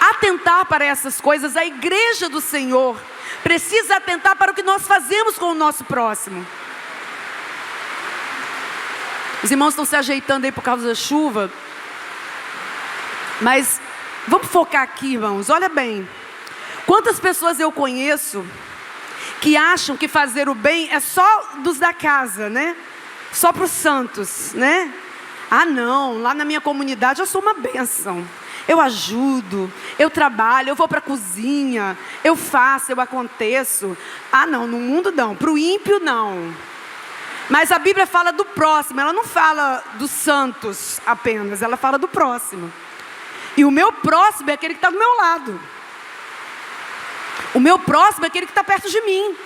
atentar para essas coisas. A igreja do Senhor precisa atentar para o que nós fazemos com o nosso próximo. Os irmãos estão se ajeitando aí por causa da chuva. Mas vamos focar aqui, irmãos. Olha bem. Quantas pessoas eu conheço que acham que fazer o bem é só dos da casa, né? Só para os santos, né? Ah, não, lá na minha comunidade eu sou uma bênção. Eu ajudo, eu trabalho, eu vou para a cozinha, eu faço, eu aconteço. Ah, não, no mundo não, para o ímpio não. Mas a Bíblia fala do próximo, ela não fala dos santos apenas, ela fala do próximo. E o meu próximo é aquele que está do meu lado. O meu próximo é aquele que está perto de mim.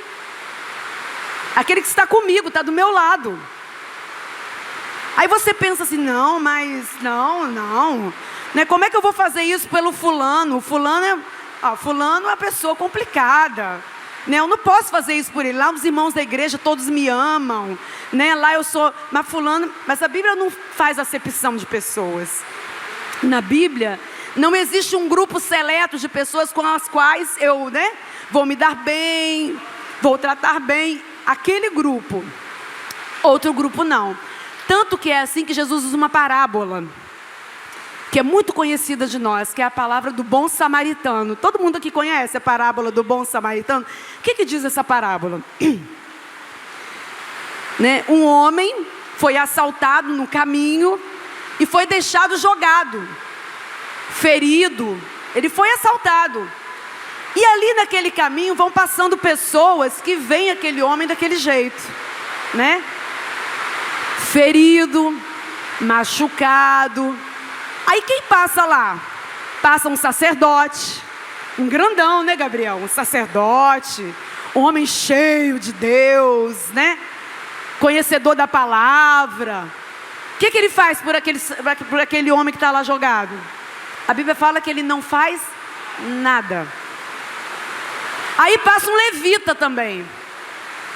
Aquele que está comigo, está do meu lado. Aí você pensa assim, não, mas não. Né? Como é que eu vou fazer isso pelo fulano? O fulano é uma pessoa complicada. Né? Eu não posso fazer isso por ele. Lá os irmãos da igreja todos me amam. Né? Lá eu sou, mas a Bíblia não faz acepção de pessoas. Na Bíblia não existe um grupo seleto de pessoas com as quais eu, vou me dar bem, vou tratar bem. Aquele grupo, outro grupo não. Tanto que é assim que Jesus usa uma parábola, que é muito conhecida de nós, que é a palavra do bom samaritano. Todo mundo aqui conhece a parábola do bom samaritano? O que diz essa parábola? Um homem foi assaltado no caminho e foi deixado jogado, ferido. Ele foi assaltado. E ali naquele caminho vão passando pessoas que veem aquele homem daquele jeito, ferido, machucado. Aí quem passa lá? Passa um sacerdote, um grandão, Gabriel? Um sacerdote, um homem cheio de Deus, conhecedor da palavra. O que ele faz por aquele homem que está lá jogado? A Bíblia fala que ele não faz nada. Aí passa um levita também.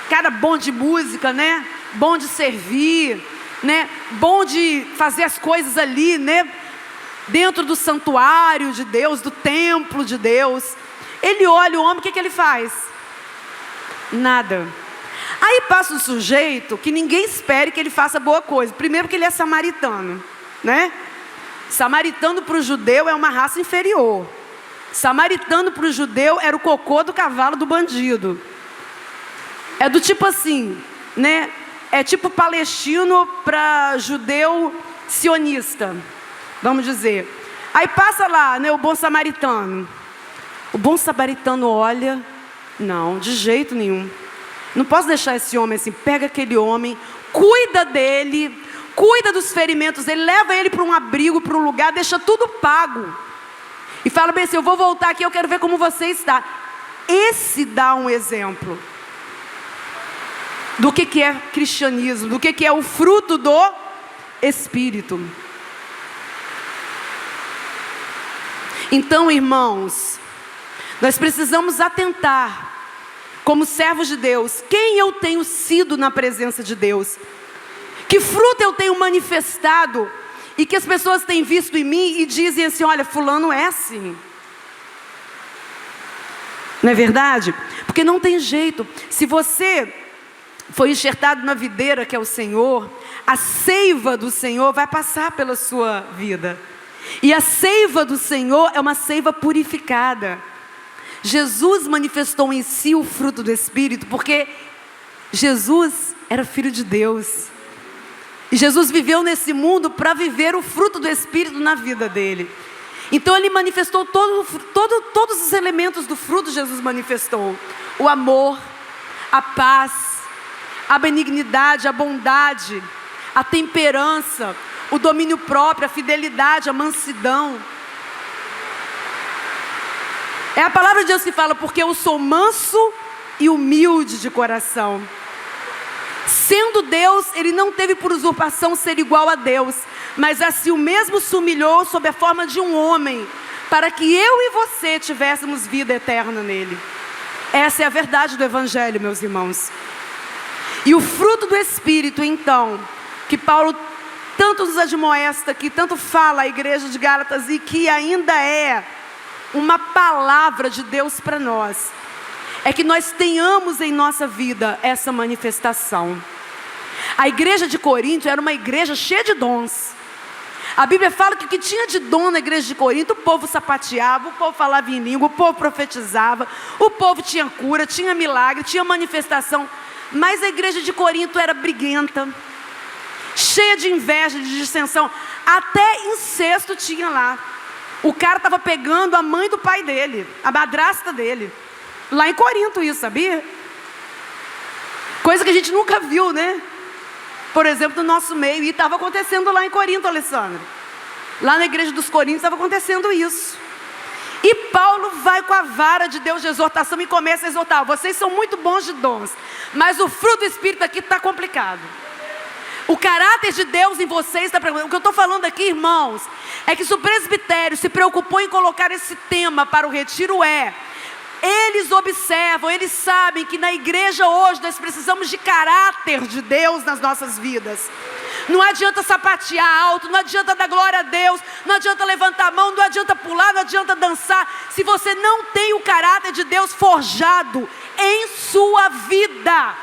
Cara bom de música, né? Bom de servir, né? Bom de fazer as coisas ali, né? Dentro do santuário de Deus, do templo de Deus. Ele olha o homem, o que ele faz? Nada. Aí passa um sujeito que ninguém espere que ele faça boa coisa. Primeiro porque ele é samaritano, né? Samaritano para o judeu é uma raça inferior. Samaritano para o judeu era o cocô do cavalo do bandido. É do tipo assim, né? É tipo palestino para judeu sionista, vamos dizer. Aí passa lá, né, o bom samaritano. O bom samaritano olha, não, de jeito nenhum. Não posso deixar esse homem assim. Pega aquele homem, cuida dele, cuida dos ferimentos dele, leva ele para um abrigo, para um lugar, deixa tudo pago. E fala bem assim, eu vou voltar aqui, eu quero ver como você está. Esse dá um exemplo do que é cristianismo, do que é o fruto do Espírito. Então, irmãos, nós precisamos atentar, como servos de Deus, quem eu tenho sido na presença de Deus, que fruto eu tenho manifestado, e que as pessoas têm visto em mim e dizem assim, olha, fulano é assim. Não é verdade? Porque não tem jeito. Se você foi enxertado na videira que é o Senhor, a seiva do Senhor vai passar pela sua vida. E a seiva do Senhor é uma seiva purificada. Jesus manifestou em si o fruto do Espírito, porque Jesus era filho de Deus. E Jesus viveu nesse mundo para viver o fruto do Espírito na vida dele. Então ele manifestou todos os elementos do fruto. Jesus manifestou o amor, a paz, a benignidade, a bondade, a temperança, o domínio próprio, a fidelidade, a mansidão. É a palavra de Deus que fala, porque eu sou manso e humilde de coração. Sendo Deus, ele não teve por usurpação ser igual a Deus, mas a si o mesmo se humilhou sob a forma de um homem, para que eu e você tivéssemos vida eterna nele. Essa é a verdade do Evangelho, meus irmãos. E o fruto do Espírito, então, que Paulo tanto nos admoesta, que tanto fala à igreja de Gálatas, e que ainda é uma palavra de Deus para nós, é que nós tenhamos em nossa vida essa manifestação. A igreja de Corinto era uma igreja cheia de dons. A Bíblia fala que o que tinha de dom na igreja de Corinto, o povo sapateava, o povo falava em língua, o povo profetizava, o povo tinha cura, tinha milagre, tinha manifestação. Mas a igreja de Corinto era briguenta, cheia de inveja, de dissensão. Até incesto tinha lá. O cara estava pegando a mãe do pai dele, a madrasta dele. Lá em Corinto isso, sabia? Coisa que a gente nunca viu, né? Por exemplo, no nosso meio. E estava acontecendo lá em Corinto, Alessandra. Lá na igreja dos Coríntios estava acontecendo isso. E Paulo vai com a vara de Deus de exortação e começa a exortar. Vocês são muito bons de dons, mas o fruto do Espírito aqui está complicado. O caráter de Deus em vocês está preocupado. O que eu estou falando aqui, irmãos, é que se o presbitério se preocupou em colocar esse tema para o retiro, eles observam, eles sabem que na igreja hoje nós precisamos de caráter de Deus nas nossas vidas. Não adianta sapatear alto, não adianta dar glória a Deus, não adianta levantar a mão, não adianta pular, não adianta dançar, se você não tem o caráter de Deus forjado em sua vida.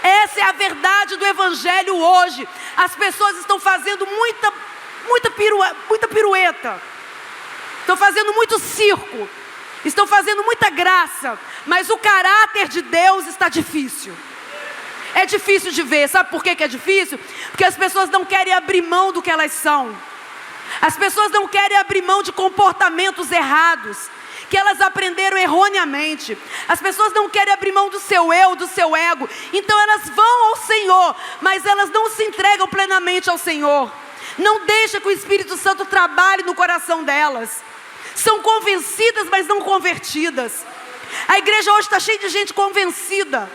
Essa é a verdade do Evangelho hoje. As pessoas estão fazendo muita pirueta, estão fazendo muito circo, estão fazendo muita graça, mas o caráter de Deus está difícil. É difícil de ver. Sabe por que é difícil? Porque as pessoas não querem abrir mão do que elas são. As pessoas não querem abrir mão de comportamentos errados que elas aprenderam erroneamente. As pessoas não querem abrir mão do seu eu, do seu ego. Então elas vão ao Senhor, mas elas não se entregam plenamente ao Senhor. Não deixa que o Espírito Santo trabalhe no coração delas. São convencidas, mas não convertidas. A igreja hoje está cheia de gente convencida.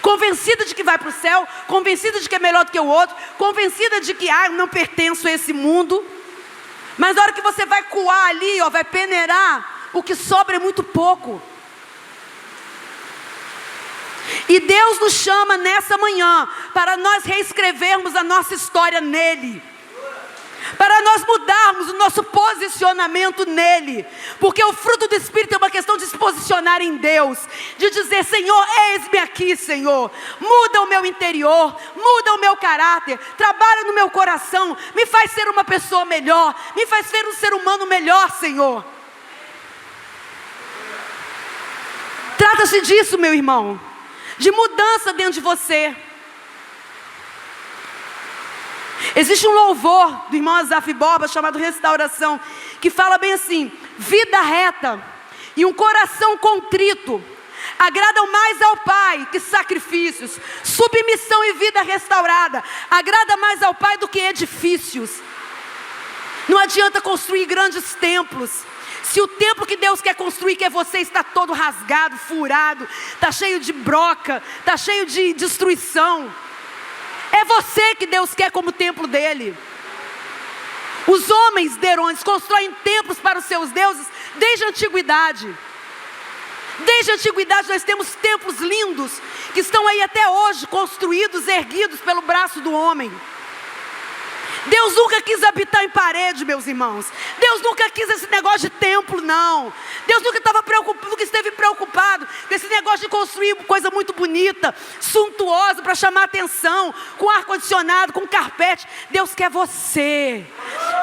Convencida de que vai para o céu, convencida de que é melhor do que o outro, convencida de que eu não pertenço a esse mundo. Mas na hora que você vai coar ali, vai peneirar, o que sobra é muito pouco. E Deus nos chama nessa manhã para nós reescrevermos a nossa história nele, para nós mudarmos o nosso posicionamento nele, porque o fruto do Espírito é uma questão de se posicionar em Deus, de dizer: Senhor, eis-me aqui, Senhor, muda o meu interior, muda o meu caráter, trabalha no meu coração, me faz ser uma pessoa melhor, me faz ser um ser humano melhor, Senhor. Trata-se disso, meu irmão, de mudança dentro de você. Existe um louvor do irmão Asaf Borba chamado Restauração, que fala bem assim: vida reta e um coração contrito agradam mais ao Pai que sacrifícios. Submissão e vida restaurada agrada mais ao Pai do que edifícios. Não adianta construir grandes templos se o templo que Deus quer construir, que é você, está todo rasgado, furado, está cheio de broca, está cheio de destruição. É você que Deus quer como templo dele. Os homens derões constroem templos para os seus deuses desde a antiguidade. Desde a antiguidade nós temos templos lindos que estão aí até hoje, construídos, erguidos pelo braço do homem. Deus nunca quis habitar em parede, meus irmãos. Deus nunca quis esse negócio de templo, não. Deus nunca esteve preocupado com esse negócio de construir coisa muito bonita, suntuosa, para chamar atenção, com ar-condicionado, com carpete. Deus quer você.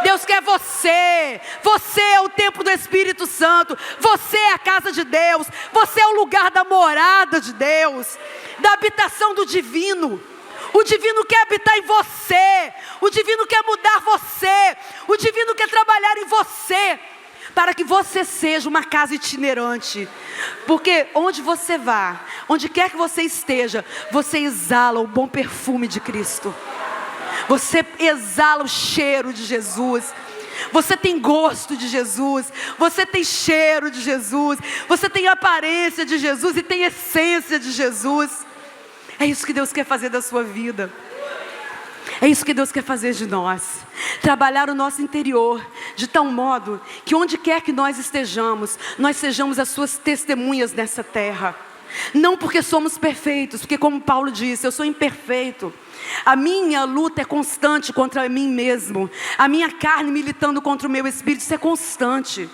Deus quer você. Você é o templo do Espírito Santo. Você é a casa de Deus. Você é o lugar da morada de Deus, da habitação do divino. O divino quer habitar em você. O divino quer mudar você. O divino quer trabalhar em você, para que você seja uma casa itinerante. Porque onde você vá, onde quer que você esteja, você exala o bom perfume de Cristo. Você exala o cheiro de Jesus. Você tem gosto de Jesus. Você tem cheiro de Jesus. Você tem aparência de Jesus e tem essência de Jesus. É isso que Deus quer fazer da sua vida. É isso que Deus quer fazer de nós. Trabalhar o nosso interior de tal modo que onde quer que nós estejamos, nós sejamos as suas testemunhas nessa terra. Não porque somos perfeitos, porque como Paulo disse, eu sou imperfeito. A minha luta é constante contra mim mesmo. A minha carne militando contra o meu espírito, isso é constante.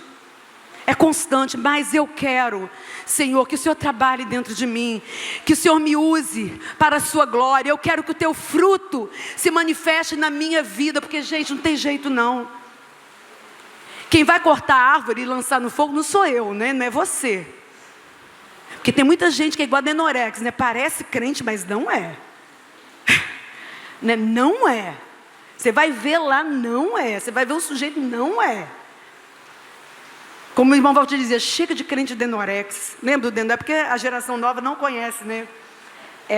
É constante, mas eu quero, Senhor, que o Senhor trabalhe dentro de mim, que o Senhor me use para a sua glória. Eu quero que o teu fruto se manifeste na minha vida, porque, gente, não tem jeito não. Quem vai cortar a árvore e lançar no fogo não sou eu, né? Não é você. Porque tem muita gente que é igual a Denorex, né? Parece crente, mas não é. Né? Não é. Você vai ver lá, não é. Você vai ver o sujeito, não é. Como o irmão Valdir dizia, chega de crente Denorex. Lembra do Denorex? Porque a geração nova não conhece, né?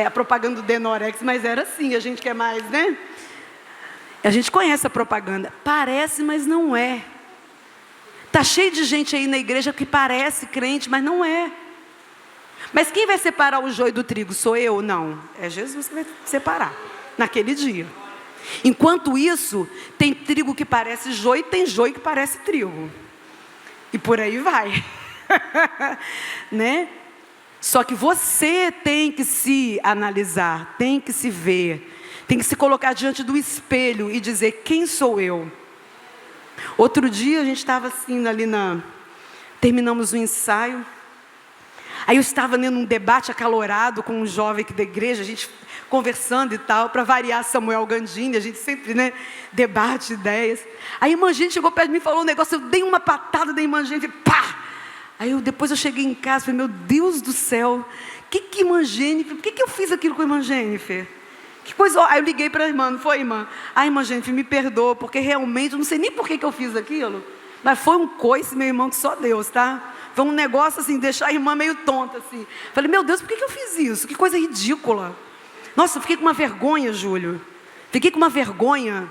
A propaganda do Denorex, mas era assim, a gente quer mais, né? A gente conhece a propaganda. Parece, mas não é. Está cheio de gente aí na igreja que parece crente, mas não é. Mas quem vai separar o joio do trigo? Sou eu? Não. É Jesus que vai separar, naquele dia. Enquanto isso, tem trigo que parece joio e tem joio que parece trigo. E por aí vai. Né? Só que você tem que se analisar, tem que se ver, tem que se colocar diante do espelho e dizer: quem sou eu? Outro dia a gente estava assim ali terminamos o ensaio. Aí eu estava num debate acalorado com um jovem aqui da igreja, a gente conversando e tal, para variar Samuel Gandini, a gente sempre, né, debate ideias. Aí a irmã Gene chegou perto de mim e falou um negócio, eu dei uma patada da irmã Gene, pá! Aí depois eu cheguei em casa e falei: meu Deus do céu, que irmã Jennifer, por que eu fiz aquilo com a irmã Jennifer? Que coisa. Aí eu liguei para a irmã, não foi, irmã? A irmã Jennifer, me perdoa, porque realmente, eu não sei nem por que eu fiz aquilo, mas foi um coice, meu irmão, que só Deus, tá? Foi um negócio assim, deixar a irmã meio tonta assim. Falei: meu Deus, por que eu fiz isso? Que coisa ridícula. Nossa, eu fiquei com uma vergonha, Júlio. Fiquei com uma vergonha.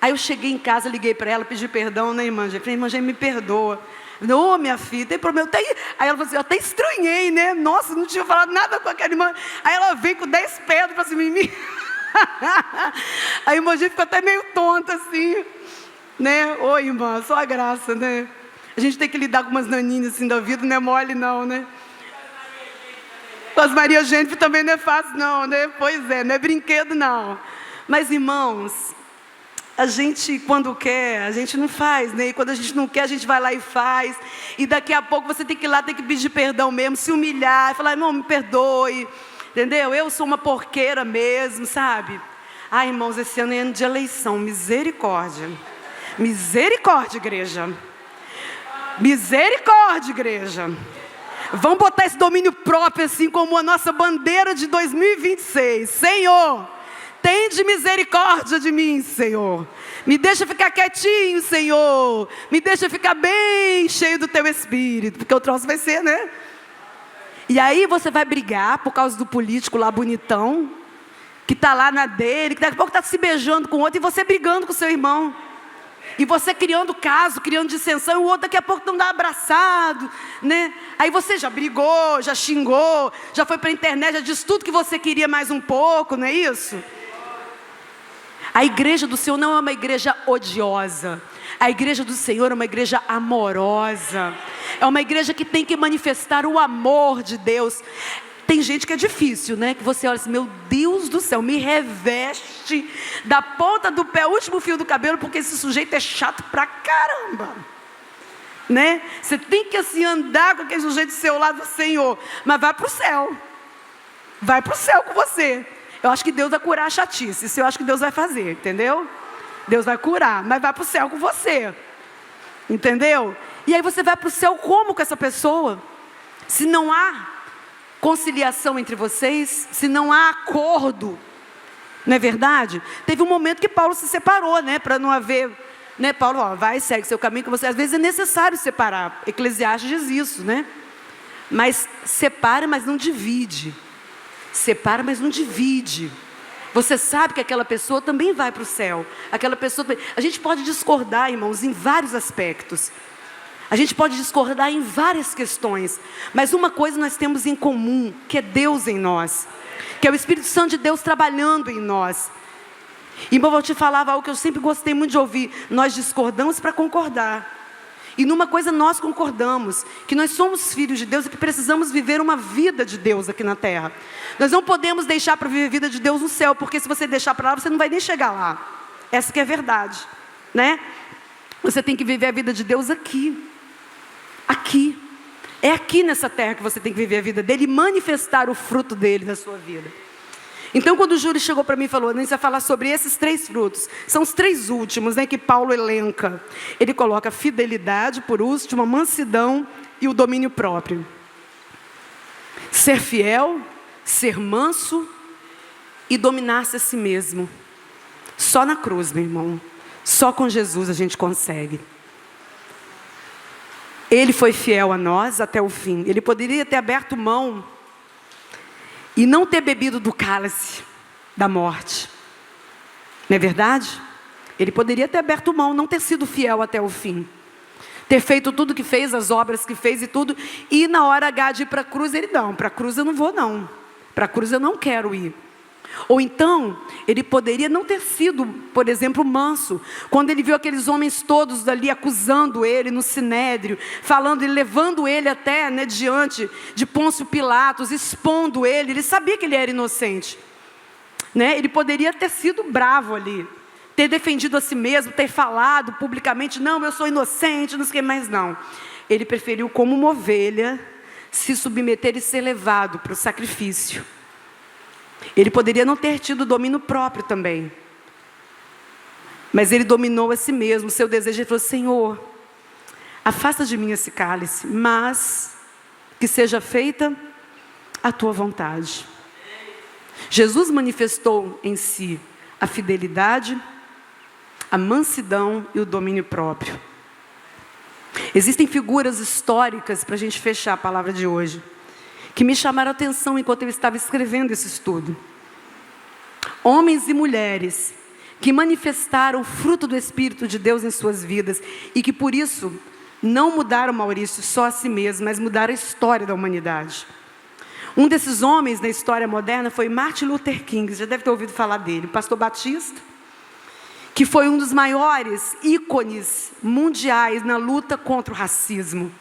Aí eu cheguei em casa, liguei para ela, pedi perdão, né, irmã Jennifer? Falei: irmã Jennifer, me perdoa. Ô, minha filha, tem problema. Aí ela falou assim: eu até estranhei, né? Nossa, não tinha falado nada com aquela irmã. Aí ela veio com 10 pedras para cima de mim. A irmã Jennifer ficou até meio tonta assim, né? Oi, irmã, só a graça, né? A gente tem que lidar com umas naninhas assim da vida, não é mole não, né? Com as Maria Gênesis também não é fácil não, né? Pois é, não é brinquedo não. Mas irmãos, a gente quando quer, a gente não faz, né? E quando a gente não quer, a gente vai lá e faz. E daqui a pouco você tem que ir lá, tem que pedir perdão mesmo, se humilhar, falar, irmão, me perdoe. Entendeu? Eu sou uma porqueira mesmo, sabe? Ai, irmãos, esse ano é ano de eleição, misericórdia. Misericórdia, igreja. Misericórdia, igreja. Vamos botar esse domínio próprio assim como a nossa bandeira de 2026. Senhor, tende misericórdia de mim, Senhor. Me deixa ficar quietinho, Senhor. Me deixa ficar bem cheio do teu Espírito. Porque o troço vai ser, né? E aí você vai brigar por causa do político lá bonitão, que está lá na dele, que daqui a pouco está se beijando com o outro, e você brigando com o seu irmão. E você criando caso, criando dissensão, e o outro daqui a pouco não dá abraçado, né? Aí você já brigou, já xingou, já foi para a internet, já disse tudo que você queria mais um pouco, não é isso? A igreja do Senhor não é uma igreja odiosa. A igreja do Senhor é uma igreja amorosa. É uma igreja que tem que manifestar o amor de Deus. Tem gente que é difícil, né? Que você olha assim, meu Deus do céu, me reveste da ponta do pé ao último fio do cabelo, porque esse sujeito é chato pra caramba. Né? Você tem que assim andar com aquele sujeito do seu lado, Senhor. Mas vai para o céu. Vai para o céu com você. Eu acho que Deus vai curar a chatice. Isso eu acho que Deus vai fazer, entendeu? Deus vai curar, mas vai para o céu com você. Entendeu? E aí você vai para o céu como com essa pessoa? Se não há conciliação entre vocês, se não há acordo, não é verdade? Teve um momento que Paulo se separou, né? Para não haver, né? Paulo, ó, vai, segue seu caminho com você. Às vezes é necessário separar. Eclesiastes diz isso, né? Mas separa, mas não divide. Separa, mas não divide. Você sabe que aquela pessoa também vai para o céu. Aquela pessoa também. A gente pode discordar, irmãos, em vários aspectos. A gente pode discordar em várias questões. Mas uma coisa nós temos em comum, que é Deus em nós. Que é o Espírito Santo de Deus trabalhando em nós. E eu vou te falar algo que eu sempre gostei muito de ouvir. Nós discordamos para concordar. E numa coisa nós concordamos, que nós somos filhos de Deus e que precisamos viver uma vida de Deus aqui na terra. Nós não podemos deixar para viver a vida de Deus no céu, porque se você deixar para lá, você não vai nem chegar lá. Essa que é a verdade, né? Você tem que viver a vida de Deus aqui. Aqui. É aqui nessa terra que você tem que viver a vida dele e manifestar o fruto dele na sua vida. Então, quando o Júlio chegou para mim e falou, a gente vai falar sobre esses 3 frutos. São os 3 últimos, né, que Paulo elenca. Ele coloca a fidelidade por último, a mansidão e o domínio próprio. Ser fiel, ser manso e dominar-se a si mesmo. Só na cruz, meu irmão. Só com Jesus a gente consegue. Ele foi fiel a nós até o fim. Ele poderia ter aberto mão e não ter bebido do cálice da morte. Não é verdade? Ele poderia ter aberto mão, não ter sido fiel até o fim. Ter feito tudo que fez, as obras que fez e tudo. E na hora H de ir para a cruz, ele não, para a cruz eu não vou não. Para a cruz eu não quero ir. Ou então, ele poderia não ter sido, por exemplo, manso. Quando ele viu aqueles homens todos ali acusando ele no sinédrio, falando e levando ele até, né, diante de Pôncio Pilatos, expondo ele sabia que ele era inocente, né? Ele poderia ter sido bravo ali, ter defendido a si mesmo, ter falado publicamente, não, eu sou inocente, não sei o que mais, não. Ele preferiu, como uma ovelha, se submeter e ser levado para o sacrifício. Ele poderia não ter tido domínio próprio também. Mas ele dominou a si mesmo, o seu desejo. Ele falou, Senhor, afasta de mim esse cálice, mas que seja feita a tua vontade. Jesus manifestou em si a fidelidade, a mansidão e o domínio próprio. Existem figuras históricas, para a gente fechar a palavra de hoje, que me chamaram a atenção enquanto eu estava escrevendo esse estudo. Homens e mulheres que manifestaram o fruto do Espírito de Deus em suas vidas e que por isso não mudaram, Maurício, só a si mesmos, mas mudaram a história da humanidade. Um desses homens na história moderna foi Martin Luther King, você já deve ter ouvido falar dele, pastor batista, que foi um dos maiores ícones mundiais na luta contra o racismo.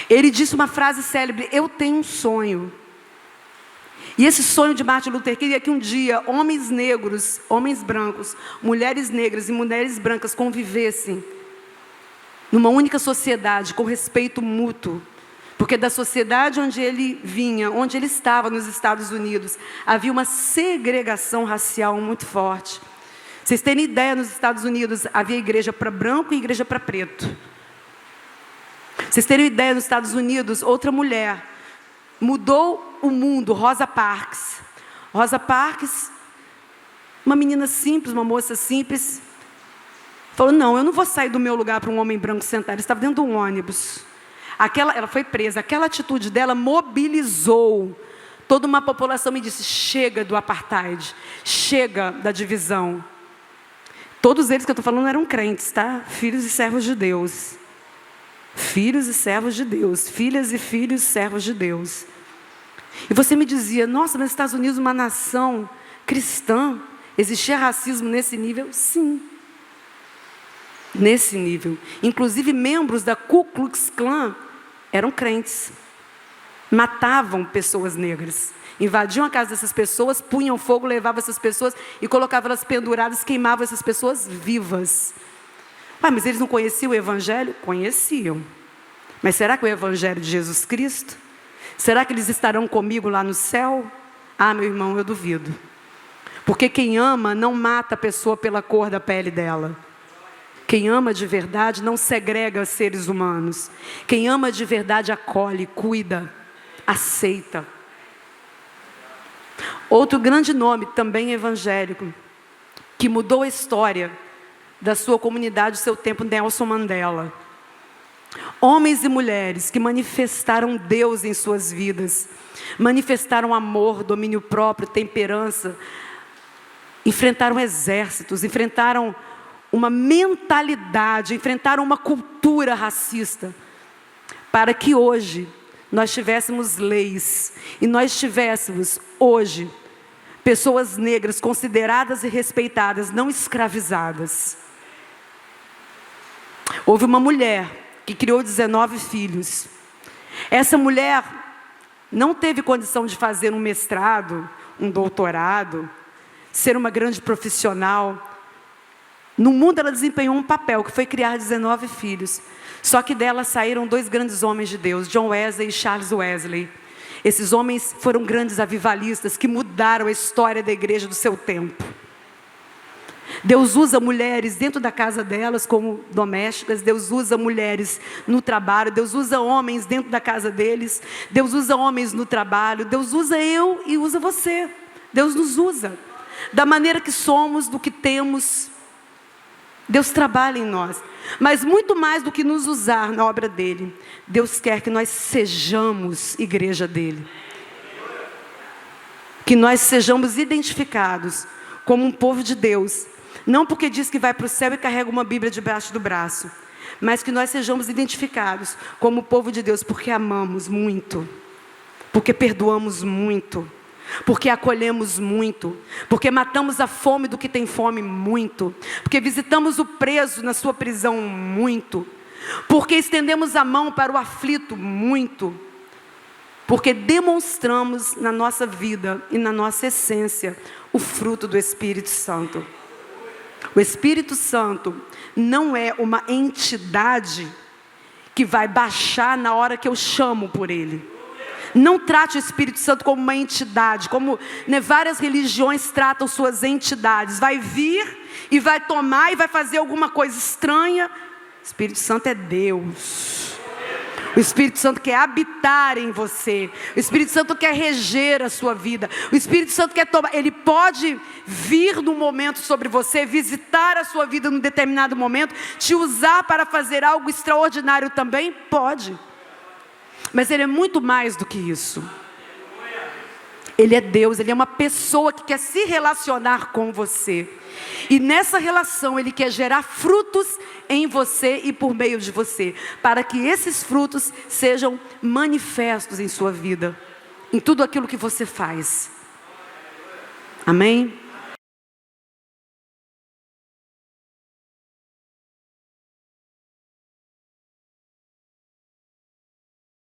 Ele disse uma frase célebre, eu tenho um sonho E esse sonho de Martin Luther King é que um dia homens negros, homens brancos, mulheres negras e mulheres brancas convivessem numa única sociedade, com respeito mútuo. Porque da sociedade onde ele vinha, onde ele estava nos Estados Unidos, havia uma segregação racial muito forte. Vocês terem ideia, nos Estados Unidos havia igreja para branco e igreja para preto. Vocês terem ideia, nos Estados Unidos, outra mulher mudou o mundo, Rosa Parks. Rosa Parks, uma menina simples, uma moça simples, falou, não, eu não vou sair do meu lugar para um homem branco sentar. Ele estava dentro de um ônibus. Ela foi presa. Aquela atitude dela mobilizou toda uma população e disse, chega do apartheid, chega da divisão. Todos eles que eu estou falando eram crentes, tá? Filhos e servos de Deus. Filhos e servos de Deus. Filhas e filhos servos de Deus. E você me dizia, nossa, nos Estados Unidos, uma nação cristã, existia racismo nesse nível? Sim. Nesse nível. Inclusive, membros da Ku Klux Klan eram crentes. Matavam pessoas negras. Invadiam a casa dessas pessoas, punham fogo, levavam essas pessoas e colocavam elas penduradas, queimavam essas pessoas vivas. Mas eles não conheciam o Evangelho? Conheciam. Mas será que o Evangelho de Jesus Cristo? Será que eles estarão comigo lá no céu? Ah, meu irmão, eu duvido. Porque quem ama não mata a pessoa pela cor da pele dela. Quem ama de verdade não segrega seres humanos. Quem ama de verdade acolhe, cuida, aceita. Outro grande nome, também evangélico, que mudou a história da sua comunidade, do seu tempo, Nelson Mandela. Homens e mulheres que manifestaram Deus em suas vidas, manifestaram amor, domínio próprio, temperança, enfrentaram exércitos, enfrentaram uma mentalidade, enfrentaram uma cultura racista, para que hoje nós tivéssemos leis, e nós tivéssemos hoje pessoas negras consideradas e respeitadas, não escravizadas. Houve uma mulher que criou 19 filhos. Essa mulher não teve condição de fazer um mestrado, um doutorado, ser uma grande profissional. No mundo ela desempenhou um papel, que foi criar 19 filhos. Só que dela saíram 2 grandes homens de Deus, John Wesley e Charles Wesley. Esses homens foram grandes avivalistas que mudaram a história da igreja do seu tempo. Deus usa mulheres dentro da casa delas como domésticas. Deus usa mulheres no trabalho. Deus usa homens dentro da casa deles. Deus usa homens no trabalho. Deus usa eu e usa você. Deus nos usa da maneira que somos, do que temos. Deus trabalha em nós. Mas muito mais do que nos usar na obra dele, Deus quer que nós sejamos igreja dele. Que nós sejamos identificados como um povo de Deus. Não porque diz que vai para o céu e carrega uma Bíblia debaixo do braço, mas que nós sejamos identificados como povo de Deus, porque amamos muito, porque perdoamos muito, porque acolhemos muito, porque matamos a fome do que tem fome muito, porque visitamos o preso na sua prisão muito, porque estendemos a mão para o aflito muito, porque demonstramos na nossa vida e na nossa essência o fruto do Espírito Santo. O Espírito Santo não é uma entidade que vai baixar na hora que eu chamo por ele. Não trate o Espírito Santo como uma entidade, como várias religiões tratam suas entidades. Vai vir e vai tomar e vai fazer alguma coisa estranha. O Espírito Santo é Deus. O Espírito Santo quer habitar em você. O Espírito Santo quer reger a sua vida. O Espírito Santo quer tomar. Ele pode vir num momento sobre você, visitar a sua vida num determinado momento, te usar para fazer algo extraordinário também? Pode. Mas ele é muito mais do que isso. Ele é Deus, ele é uma pessoa que quer se relacionar com você. E nessa relação ele quer gerar frutos em você e por meio de você, para que esses frutos sejam manifestos em sua vida, em tudo aquilo que você faz. Amém?